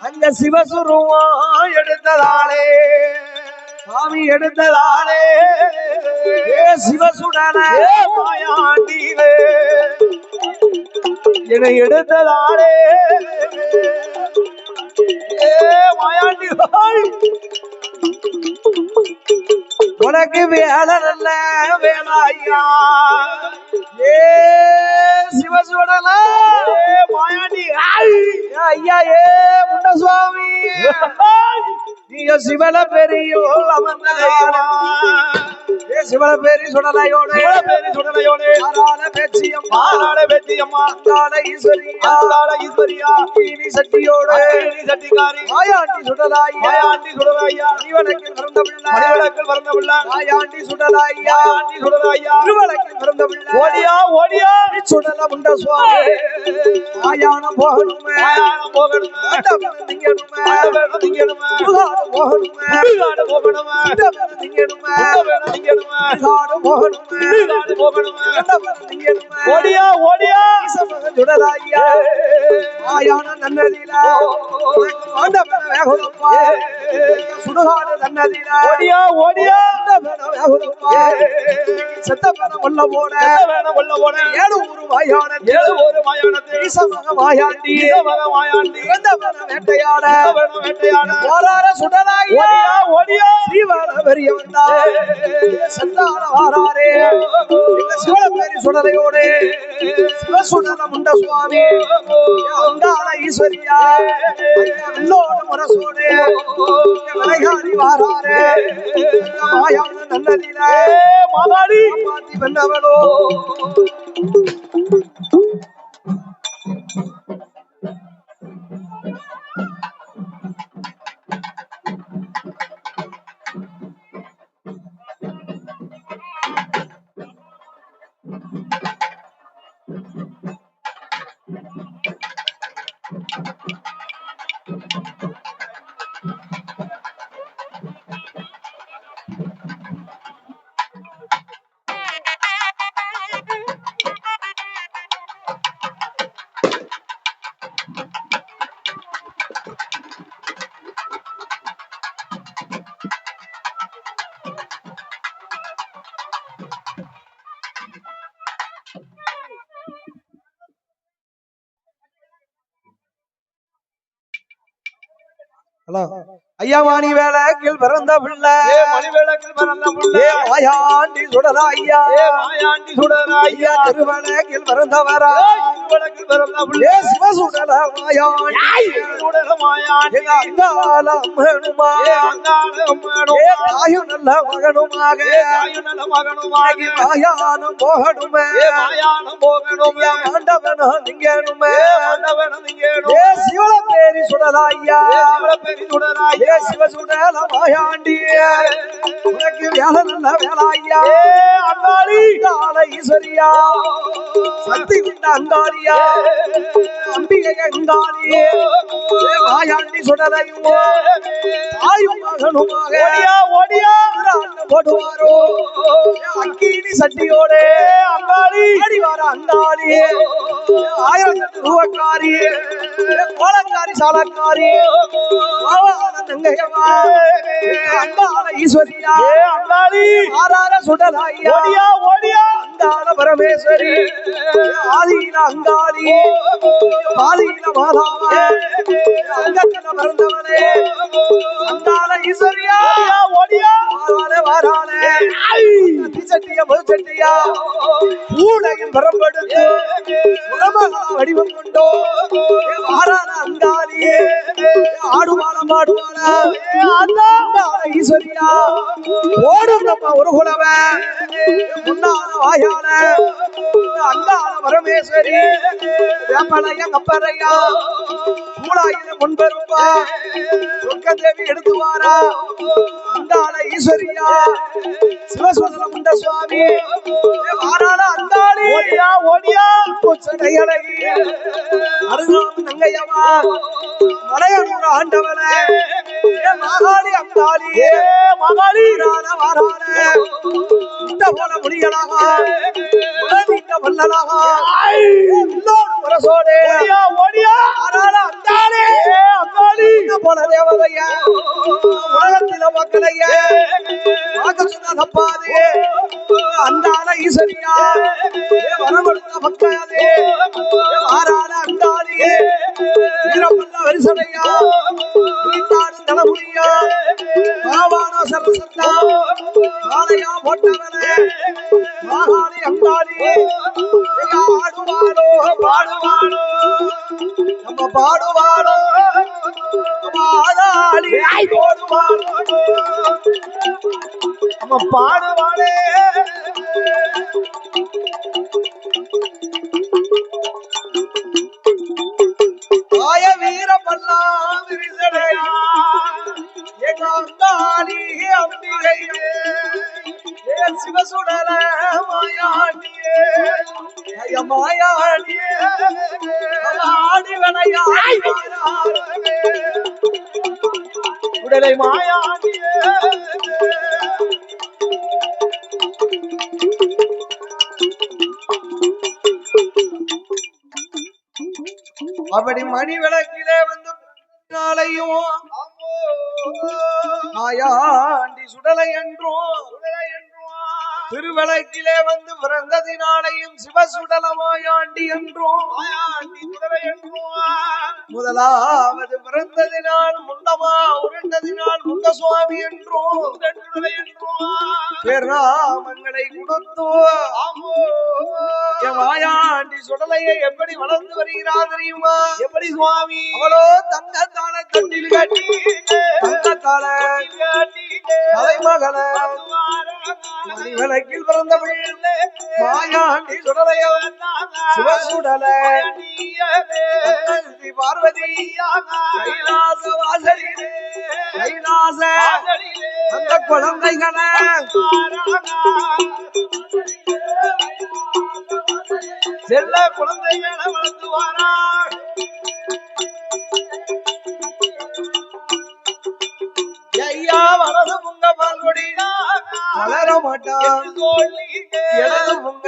அங்க சிவசுருவம் எடுத்ததாளே சாமி எடுத்ததாளே சிவசுடல மாயாண்டிவே என்னை எடுத்ததாளே மாயாண்டி உனக்கு வேலை நல்ல வேலாயா ஏ சிவசுடல மாயாண்டி ஐயா ஏ முண்ட சுவாமி நீங்க சிவல பெரியோ அமர்ந்தா சிவல பேரி சுடலையோடு ஆரான பேச்சியம்மா அந்தாள ஈஸ்வரியா நீ சட்டியோடு சட்டிக்காரி மாயாண்டி சுடலாயா இவனுக்கு பிறந்த பிள்ளை மாயாண்டி சுடலாயா இவனுக்கு பிறந்த பிள்ளை ஓடியா சுடல முண்ட சுவாமி மாயானம் போகணுமே திங்கணுமே ஓடியா சுடலாயா மாயான நன்னதில சுடுகாடு நன்னதில ஓடியா செத்த பேன கொல்ல போன ஏழு ஒரு மாயானத்தை மாயாண்டி வேட்டையாட போராட சுடலாயா ஓடியா சீவான பெரிய வந்தா செந்தான வாராரே சிவன பேரி சுடலையோடு சிவசுடல முண்ட சுவாமி அந்தாள ஈஸ்வரியா வெள்ளோட முரசோடு விளையாடி வாராரே மாயான நல்லதில மாதாடி மாத்தி வென்னவளோ ஹலோ ஐயா மணி வேலைக்கில் பிறந்த பிள்ளை மணிவிளக்கில் பிறந்த ஏ மாயாண்டி சுடரா ஐயா மாயாண்டி சுடரா ஐயா திருவலைக்கில் பிறந்தவரா திருவிளக்கில் பிறந்த ஏ சிவசுடர மாயாண்டி சுடர மாயாண்டி எங்க அங்காளம் வேணுமா ஏ தாயும் நல்ல மகனுமாக நல்ல மகனுமாகி மாயானம் போகணுமே மாயானம் போகணுமே ஆண்டவனும் திங்கணுமே ஆண்டவனும் திங்கணும் ஏ சிவல பேரி சுடரா ஐயா பெரிய சுடரா ஏ சிவசுடர மாயாண்டி உனக்கு வேலை நல்ல வேலை ஐயா அங்காளி அங்காள ஈஸ்வரியா சக்தி கொண்ட அங்காளியா அம்பிகை அங்காளி மாயாண்டி சுடரையும் தாயும் மகனுமாக ஓடியா போடுவாரோ அக்கினி சட்டியோட அங்காளி அடிவார அங்காளி 1000 ரூபாய்க்காரி கோலக்காரி சாலக்காரி நங்கையம்மா அங்காள ஈஸ்வரியா அங்காளி ஆறார சுடராய்யா ஓடியா அங்காள பரமேஸ்வரி ஆதீன அங்காளி ஆதீன மாதாவா அங்கத்துல பிறந்தவனே அங்காள ஈஸ்வரியா ஓடியா வாராளே சட்டியா பொது சட்டியா ஊடையும் பெறப்படுத்து வடிவம் கொண்டோ வாராள அங்காளி ஆடுவாளம் ஆடுவாளா ஈஸ்வரியா ஓடும் நம்ம ஒரு குலவ முன்னால வாயால அங்காள பரமேஸ்வரி வேப்பலையா கப்பரையா மூளாயில முன்பெருப்பா சொர்க்கதேவி எடுத்து வாரா அங்காள ஈஸ்வரியா சிவசுந்தர முண்ட சுவாமி வாராள அங்காளி ஓடியா கொச்சடைகளை அருகாம் நங்கையவா மலையனூர் ஆண்டவனே மகாளி அங்காளி மகாளி வாராள இந்த போல முடியலாக இந்த வல்லலாக இன்னொரு முரசோடு ஓடியா வாராள அங்காளி அங்காளி இந்த போல தேவதையா உலகத்தில மக்களைய பார்க்க சொன்ன தப்பாது அந்தாள ஈஸ்வரியா வரமடுத்த பக்காது வாராள அங்காளி வீரப்பல்ல வரிசடையா வீட்டாடும் தலைமுடியா பாவான சரசத்தா மாலையா போட்டவனே மாகாளி அங்காளி ஆடுவாளோ பாடுவாளோ நம்ம பாடுவாளோ ஆடாளி ஓடுவாளோ நம்ம பாடுவாளே ஆய வீரப்பல்லா விரிசடையா எங்க அங்காளி அம்பிகையே ஏ சிவசுடர மாயாண்டியே ஐய மாயாண்டியே ஆடிவனையா உடலை மாயாண்டியே அப்படி மணி விளக்கிலே வந்து நாளையும் மாயாண்டி சுடலை என்றும் திருவிளக்கிலே வந்து பிறந்ததினாலையும் சிவசுடல மாயாண்டி என்றும் முதலாவது பிறந்ததினால் முண்டமா உருண்டதினால் முண்ட சுவாமி என்றும் பேராமங்களை கொடுத்து மாயாண்டி சுடலையை எப்படி வளர்ந்து வருகிறார் தெரியுமா? எப்படி சுவாமி அவளோ தங்கத்தால தட்டில் கட்டி தங்கத்தால தலைமகள விளக்கில் பிறந்தவள் மாயாண்டி சுடலைய சிவசுடல பார்வதி கைலாச வாசலிலே கைலாச அந்த குழந்தைகளை செல்ல குழந்தைகளை வளர்த்துவாரா ஐயா வலது உங்க பால்குடினா வளர மாட்டான் இடது உங்க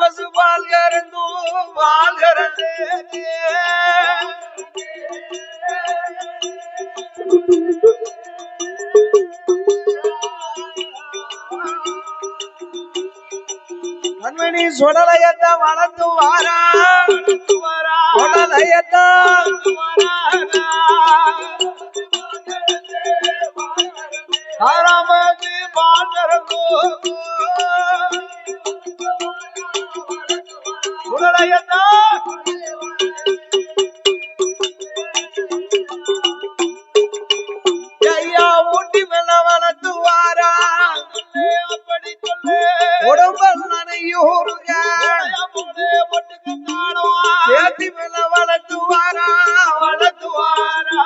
பசு பால் கறந்தும் பால் கறந்து கண்மணி சுடலையத்த வளர்த்து வாரா சுடலையத்த ஆராமதி பாண்டரங்கோ சுடலையத்தா ஐயா ஊட்டி மேல வளர்த்து வாரா அப்படி சொல்லு உடம்பல் நனையூருங்க ஏத்தி மேல வளர்த்து வாரா வளர்த்து வாரா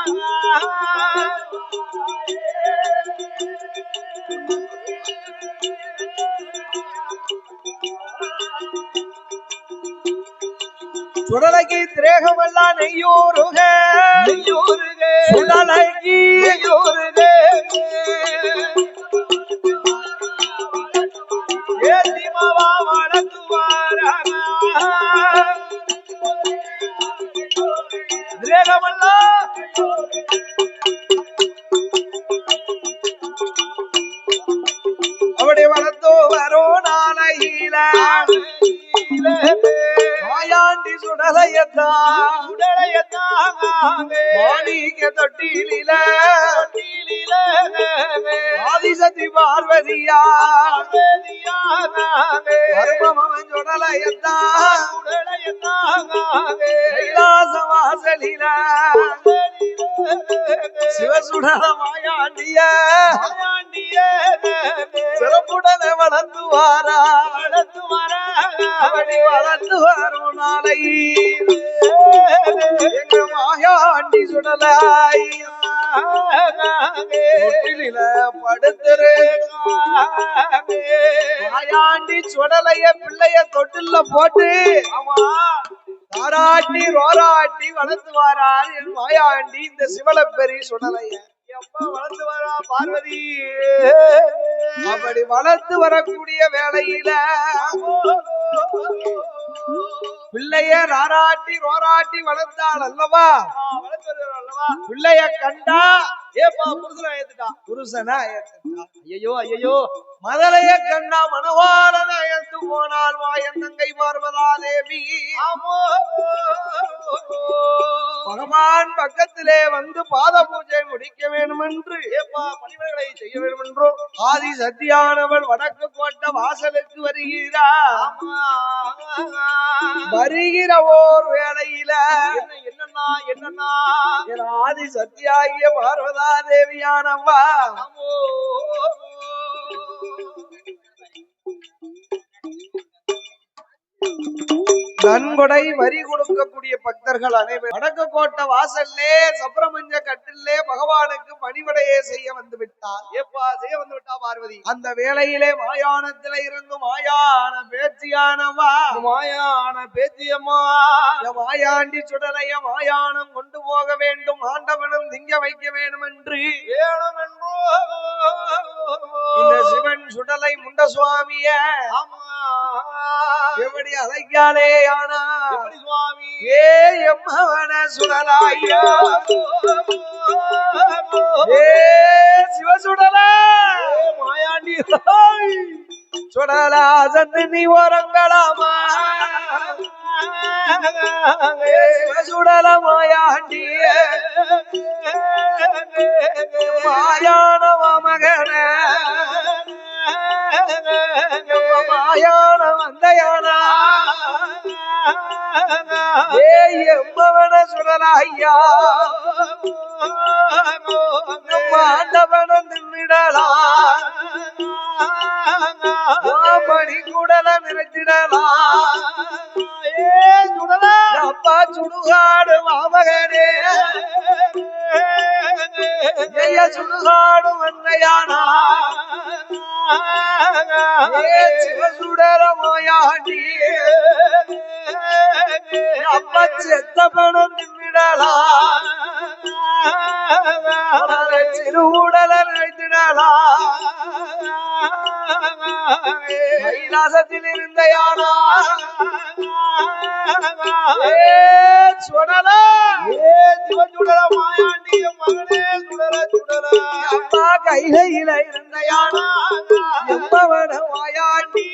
சுடலைக்கு திரேகமெல்லாம் நெய்யூருக சுடலைக்கு ஏத்திமாவா வளர்த்து வாரா திரேகமெல்லாம் அப்படி வளர்த்து வரும் நாளையில மாயாண்டி சுடலையத்தா மாணிக்க தொட்டிலில ஆதிசக்தி பார்வதியா மர்மமன் சுடலையத்தா கைலாச வாசலில சிவசுடல மாயாண்டிய சிறப்புடனே வளர்த்து வாரா அப்படி வளர்த்து வரும் நாளை எங்க மாயாண்டி சுடலாய் தொட்டிலில படுத்துரு மாயாண்டி சுடலைய பிள்ளைய தொட்டில போட்டு தாராட்டி ரோராட்டி வளர்த்து வாரார் என் மாயாண்டி இந்த சிவலப்பெரி சுடலைய வளர்த்து வரா பார்வதி அப்படி வளர்த்து வரக்கூடிய வேளையில பிள்ளைய ராராட்டி ரோராட்டி வளர்த்தாள் அல்லவா பிள்ளைய கண்டா ஏப்பா புருஷனா ஏத்துட்டா புருஷனா ஏத்துட்டா ஐயோ மதலைய கண்டா மனவாளன ஏத்து போனால் மாயன் தங்கை பார்வதா தேவி பகவான் பக்கத்திலே வந்து பாத பூஜை முடிக்க வேண்டும் என்று பணிவிடைகளை செய்ய வேண்டும் என்றோ ஆதி சத்தியானவள் வடக்கு கோட்ட வாசலுக்கு வருகிறார் வருகிற ஓர் வேளையில என்னன்னா என் ஆதி சத்தியாகிய பார்வதா தேவியானவா நன்கொடை வரி கொடுக்கக்கூடிய பக்தர்கள் அனைவரும் வடக்கு கோட்டை வாசல்லே சப்ரமஞ்ச கட்டிலே பகவானுக்கு பணிவிடையே செய்ய வந்து விட்டார். செய்ய வந்து விட்டா பார்வதி. அந்த வேளையிலே மாயானத்தில இருந்து மாயான பேச்சியானவா பேச்சியம்மா மாயாண்டி சுடலைய மாயானம் கொண்டு போக வேண்டும், ஆண்டவனும் திங்க வைக்க வேண்டும் என்று இந்த சிவன் சுடலை முண்ட சுவாமிய எப்படி அழைக்காலே ஆனா சுவாமி ஏ எம்மவன சுடலாயா ஏ சிவசுடல மாயாண்டி சுடலா சந்து நீ ஓரங்களாமா சிவசுடல மாயாண்டி மாயானவ மகன மாயான வந்தையானா ஏ எம்மவன சுடல ஐயா ஆண்டவனம் தின்னிடலாம் பணி கூடல நிறைத்திடலாம் அப்பா சுடுகாடு மாமகனே சுடுகாடு வந்தையானா சிவசுடர மாயாண்டி அப்ப செத்த பணம் தின்னிடலாம் சிறுவுடல நினைத்திடலாம் கைலாசத்தில் இருந்த யானா சுடல சிவசுடர மாயாண்டி மகனே சுடர சுடர அப்பா கையில இருந்த யானா எம்பவன மாயாண்டி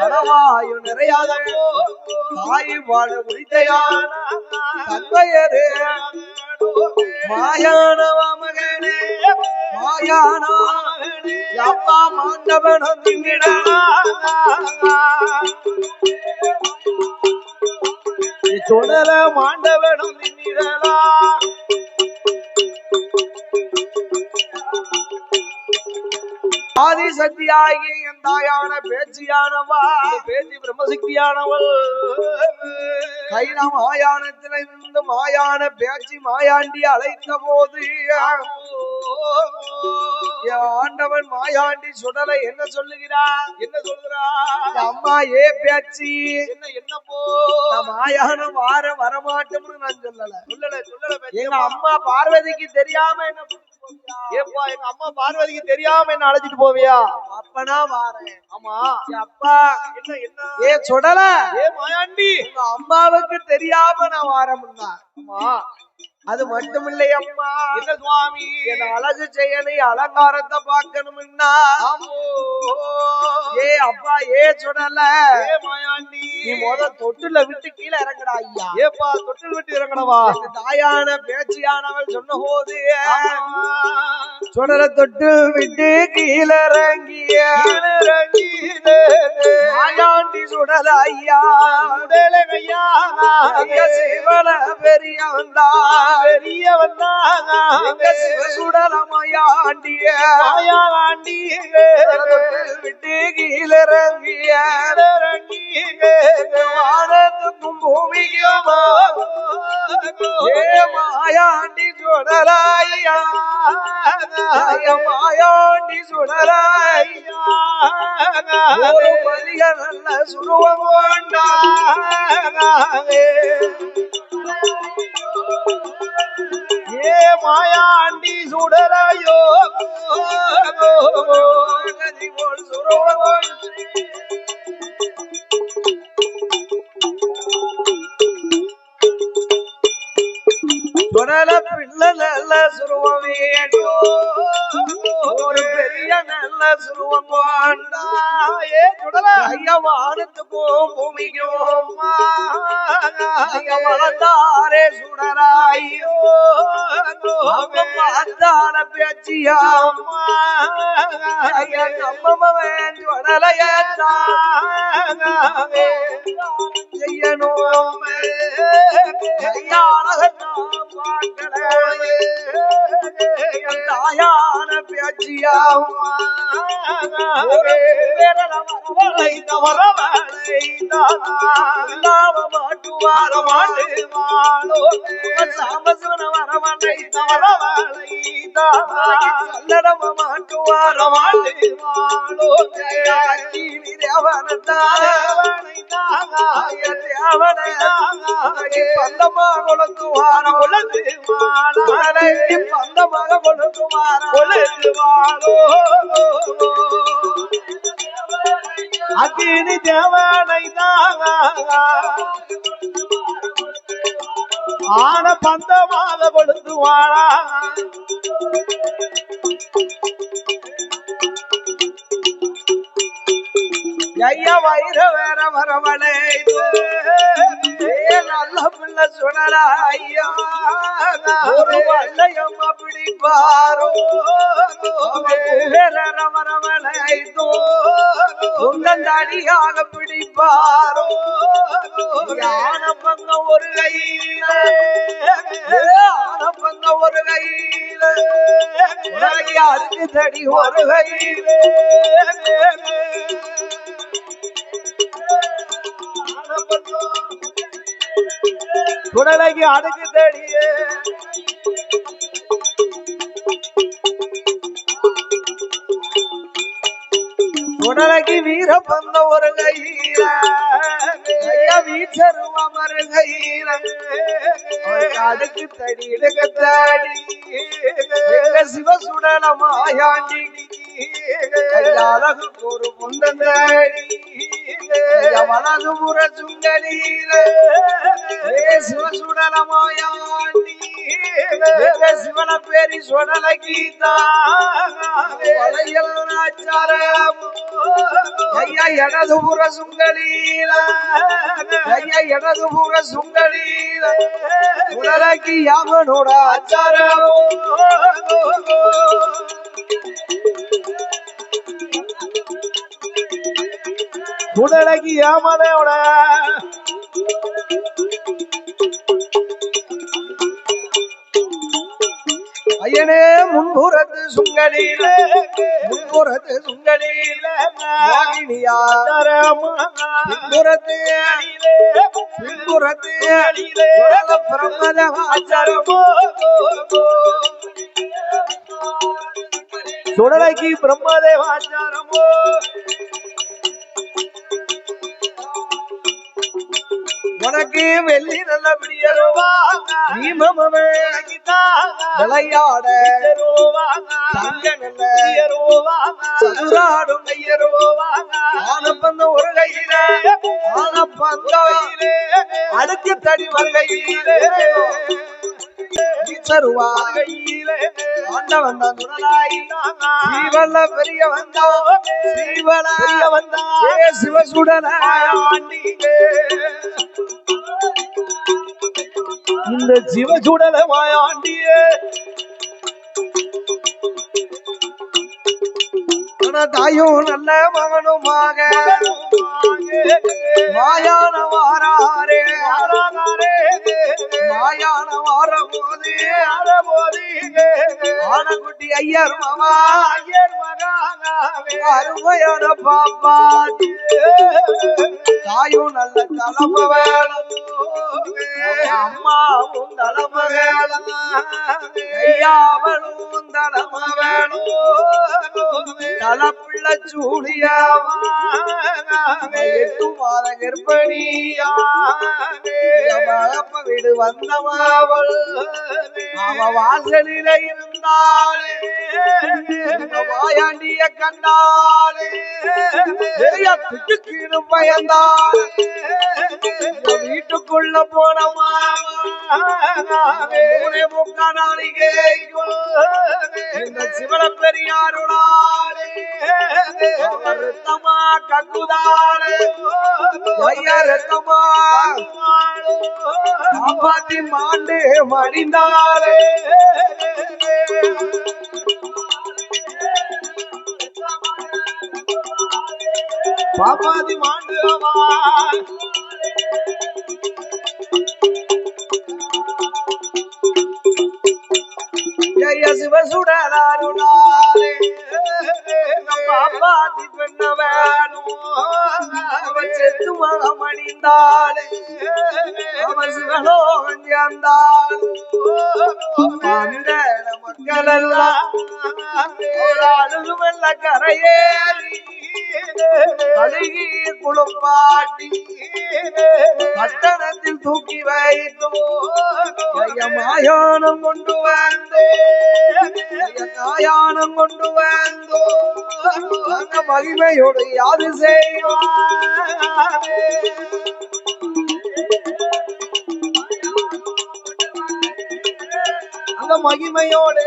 மனவாயு நிறை குறையாத தாய் வாழ குடித்தையான தந்தையரே மாயானவா மகனே மாயானா அப்பா மாண்டவனும் திங்கிடனா சுடல மாண்டவனும் திங்கிடலா ஆதி சக்தியாகி என் தாயான பேச்சியானவா பேச்சு பிரம்மசக்தியானவள் கைல மாயானத்தில இருந்து மாயான பேச்சு மாயாண்டி அழைத்த போது ஆண்டவன் மாயாண்டி சுடலை என்ன சொல்லுகிறார் என்ன சொல்லுகிறார் அம்மா ஏ பேச்சு என்ன போ மாயான வரமாட்டோம்னு நான் சொல்லல எங்க அம்மா பார்வதிக்கு தெரியாம என்ன ஏப்பா எங்க அம்மா பார்வதிக்கு தெரியாம என்ன அழைச்சிட்டு போவியா அப்பனா வாரேன் ஆமா அப்பா என்ன என்ன ஏ சுடல ஏ மாயாண்டி உங்க அம்மாவுக்கு தெரியாம நான் வாரமுன்னா ஆமா அது மட்டும் இல்லை அம்மா என்ன சுவாமி என்ன அழகு செய்யணும் அலங்காரத்தை பார்க்கணும்னா ஏ அப்பா ஏ சுடல ஏ மாயாண்டி நீ தொட்டுல விட்டு கீழே இறங்கடா ஐயா ஏப்பா தொட்டில் விட்டு இறங்கடவா தாயான பேச்சியானவள் சொன்ன போது சுடல தொட்டு விட்டு கீழே இறங்கிய மாயாண்டி சுடல ஐயா ஐயா சிவன பெரிய வந்தா பெரிய வந்தாங்க சுடல மாயாண்டிய விட்டு கீழே இறங்கிய வானத்துக்கும் பூமிக்கும் ஏ மாயாண்டி சுடலாயா மாயாண்டி சுடலாயா ஒரு மதிய நல்ல சுருவம் கொண்டா ஏ மாயாண்டி சுடலையோ சுருவம் சுடல பிள்ளை நல்ல சுருவம் வேண்டும் ஒரு பெரிய நல்ல சுருவம் கொண்டா ஏ சுடல ஐயா வானத்துக்கும் பூமிக்கும் வளர்ந்தாரே சுடராயோ பார்த்தான பேச்சியா நம்மவன் சுடலையா செய்யணும் தாயான பேச்சியா மாட்டுவார மாட்டுவாளோ சாமசுவன வரவனை தவறவளை மாட்டுவார மாட்டுவாளோ பந்தமாக கொளுத்துவார பந்தமாக கொளுத்துவார கொளுத்துவாரோ அக்கினி தேவனை ஆன பந்தமாக கொளுத்துவாரா ஐயா வைர வேற வரவனே நல்ல பிள்ளை சுடலா ஐயா ஒரு வல்லையம்மா பிடிப்பாரோ வரவனை உங்கந்தடியாக பிடிப்பாரோ யான பங்க ஒரு கையில ஆன பங்க ஒரு கையில அதுக்கு தடி ஒரு கையில குடலைக்கு அடுக்கு தேடியே குடலைக்கு வீர பந்த ஒரு கையில வீச்சருவ மறு கையில அடுக்கு தடி எடுக்க தாடி சிவசுடல மாயாண்டி அழகு ஒரு பொந்தந்தாடி வலது புற சுங்கலியில சிவசுடலமாயாண்டி சிவன பேரி சொடல கீதா ஐயா எனது புற சுங்கலியில ஐயா எனது புற சுங்கலியில உடலக்கி யாமனோட ஆச்சாரமோ உடலகி யாமனோட ஐயனே முன்புறத்து சுங்கலில முன்புறத்து சுங்கலில பின்புறத்து பின்புறத்து பிரம்மதவாச்சாரமோ சுடலைக்கு பிரம்மதேவாச்சாரமோ உனக்கு வெள்ளி நல்ல பிடியருவா நீ விளையாட தங்க நல்ல சதுராடும் ஆனப்பந்த ஒரு கையில ஆனப்பந்த அடுத்து தடி வருகையிலே ஆண்டவன் தான் துணலாய் சீவல்ல பெரிய வந்தா சீவல வந்தா சிவசுடன இந்த சிவசுடல மாயாண்டியே தாயும் நல்ல மகனுமாக மாயான வாராரே மாயான வார போது ஆனகுட்டி ஐயர் மாமா ஐயர் மகாவே அருமையான பாப்பா தாயும் நல்ல தலைம வேணும் அம்மாவும் தலைம வேணும் ஐயாவளும் தலைம வேணும் தலப்பிள்ள சூடியாவா 8 மாத கர்ப்பிணியா வீடு வந்தமாவள் அவ வாசலில இருந்தாலே வாயாண்டிய கண்டாலே திட்டுக்கீடு பயந்தாலே வீட்டுக்குள்ள போனமா இந்த சிவன பெரியாருடாலே ரத்தமா கங்குதாலே ரத்தமா காப்பாத்தி மாண்டு மடிந்தாலே பாப்பாதி மாண்டு ஜெய சிவசுடலாருளாலே பாப்பாதி பெண்ண வேணும் அவன் செத்து மகமணிந்தாலே அவன் சிவலோகம் சேர்ந்தால் அந்த மக்கள் எல்லாம் அழுகுமெல்ல கரையேறி அழுகி குளுப்பாட்டி பட்டணத்தில் தூக்கி வைத்தோ மாயானம் கொண்டு வந்தே காயானம் கொண்டு வந்தோ அந்த மகிமையோடு யாது செய்வாரே அந்த மகிமையோடு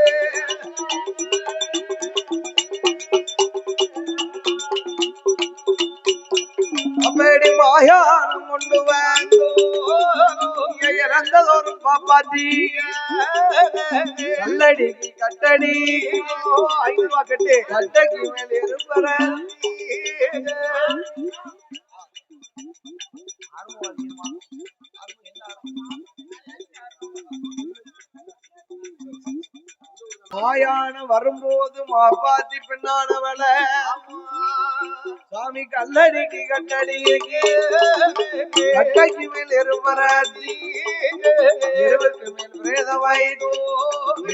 அப்படி மாயானம் கொண்டு வந்தோ இறந்ததொரு பாப்பாத்தி கல்லடிக்கு கட்டடி 5 ரூபா கட்டு கட்டக்கு மேல இருப்பற மாயான வரும்போது மாப்பாத்தி பெண்ணானவள சாமி கல்லடிக்கு கட்டடிக்கு கட்டைக்கு மேல் இருப்பராத்தி இருவுக்கு மேல் பிரேத வைதோ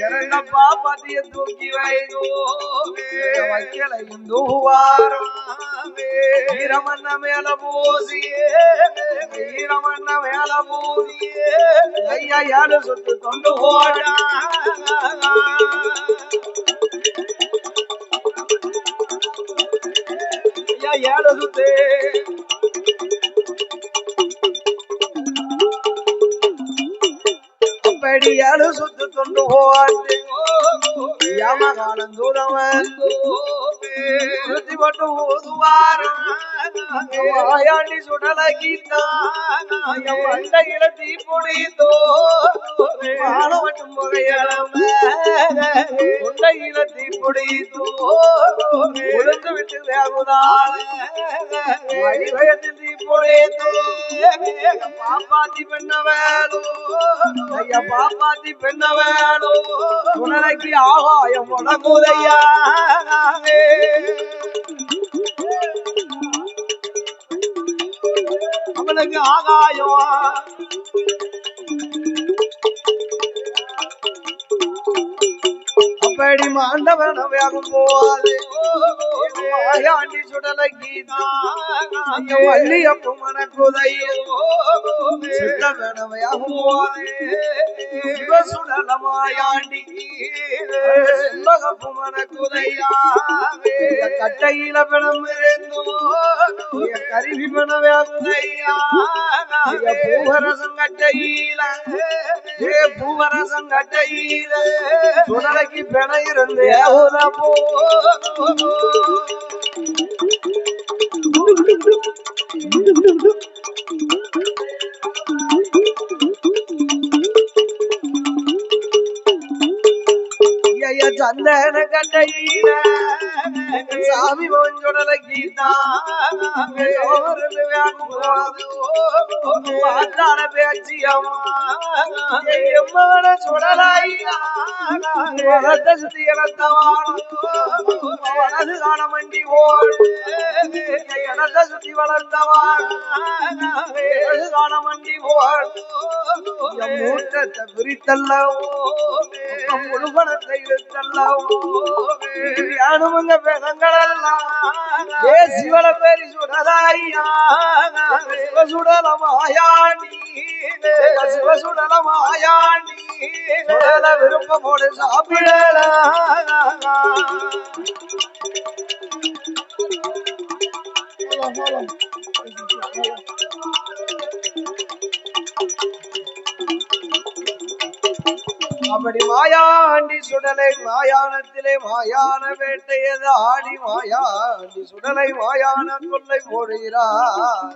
இரண்ட பாப்பாத்திய தூக்கி வைதோ வைக்கலையும் தூவாரம் ஈரமண்ண மேல பூசியே ஈரமண்ண மேல பூசியே ஐயா யாரு சொத்து கொண்டு போடா ஏழு சுத்து அப்படி ஏழு சுத்து தொண்டு போட்டு யமகாலம் தூதவன் சுத்தி போட்டு ஊதுவாரம் மாயாண்டி சுடலகித்தான் மண்டையில தீப்பொடித்தோ மட்டும் புகையளம் கொண்டையில தீப்பொடித்தோ உளுந்து விட்டு வேகுதான் வயத்தில் தீப்பொடித்தோ பாப்பாத்தி பெண்ண வேலோ ஐயா பாப்பாத்தி பெண்ண வேலோ உனக்கு ஆகாயம் உடம்புதையா அவனுக்கு ஆகாயம் அப்படி மாண்டவன வேகம் போவாது மாயாண்டி சுடலகி வள்ளியப்பு மனக்குதையோ சித்தவன வேகம் போவாது சுடல மாயாண்டி செண்பகப்பு மனக்குதையா கட்டையில பிணம் இருந்தோ கருவி பண வேகுதையா பூவரசம் கட்டையில பூவரசம் கட்டையில சுடலைக்கு பெண இருந்து போ சந்தன கட்டையில சாமி மஞ்சோடல கீதான் பேச்சியம்மன சுடலாயிரத்த சுத்தி வளர்த்தவானது காண மண்டி ஓடு இடத்த சுத்தி வளர்த்தவான் காண மண்டி ஓடு மூட்டத்தை பிரித்தல்லவோ முழுபணத்தை இழுத்தல்லவோ யானுமங்க பெணங்களெல்லாம் ஏ சிவன பேரி சுடலாயா சிவசுடல மாயாண்டி சிவசுடல மாயாண்டி சுடல விருப்பமோடு சாப்பிடல அப்படி மாயாண்டி சுடலை மாயானத்திலே மாயான வேட்டையது ஆடி மாயாண்டி சுடலை மாயான கொள்ளை போடுகிறார்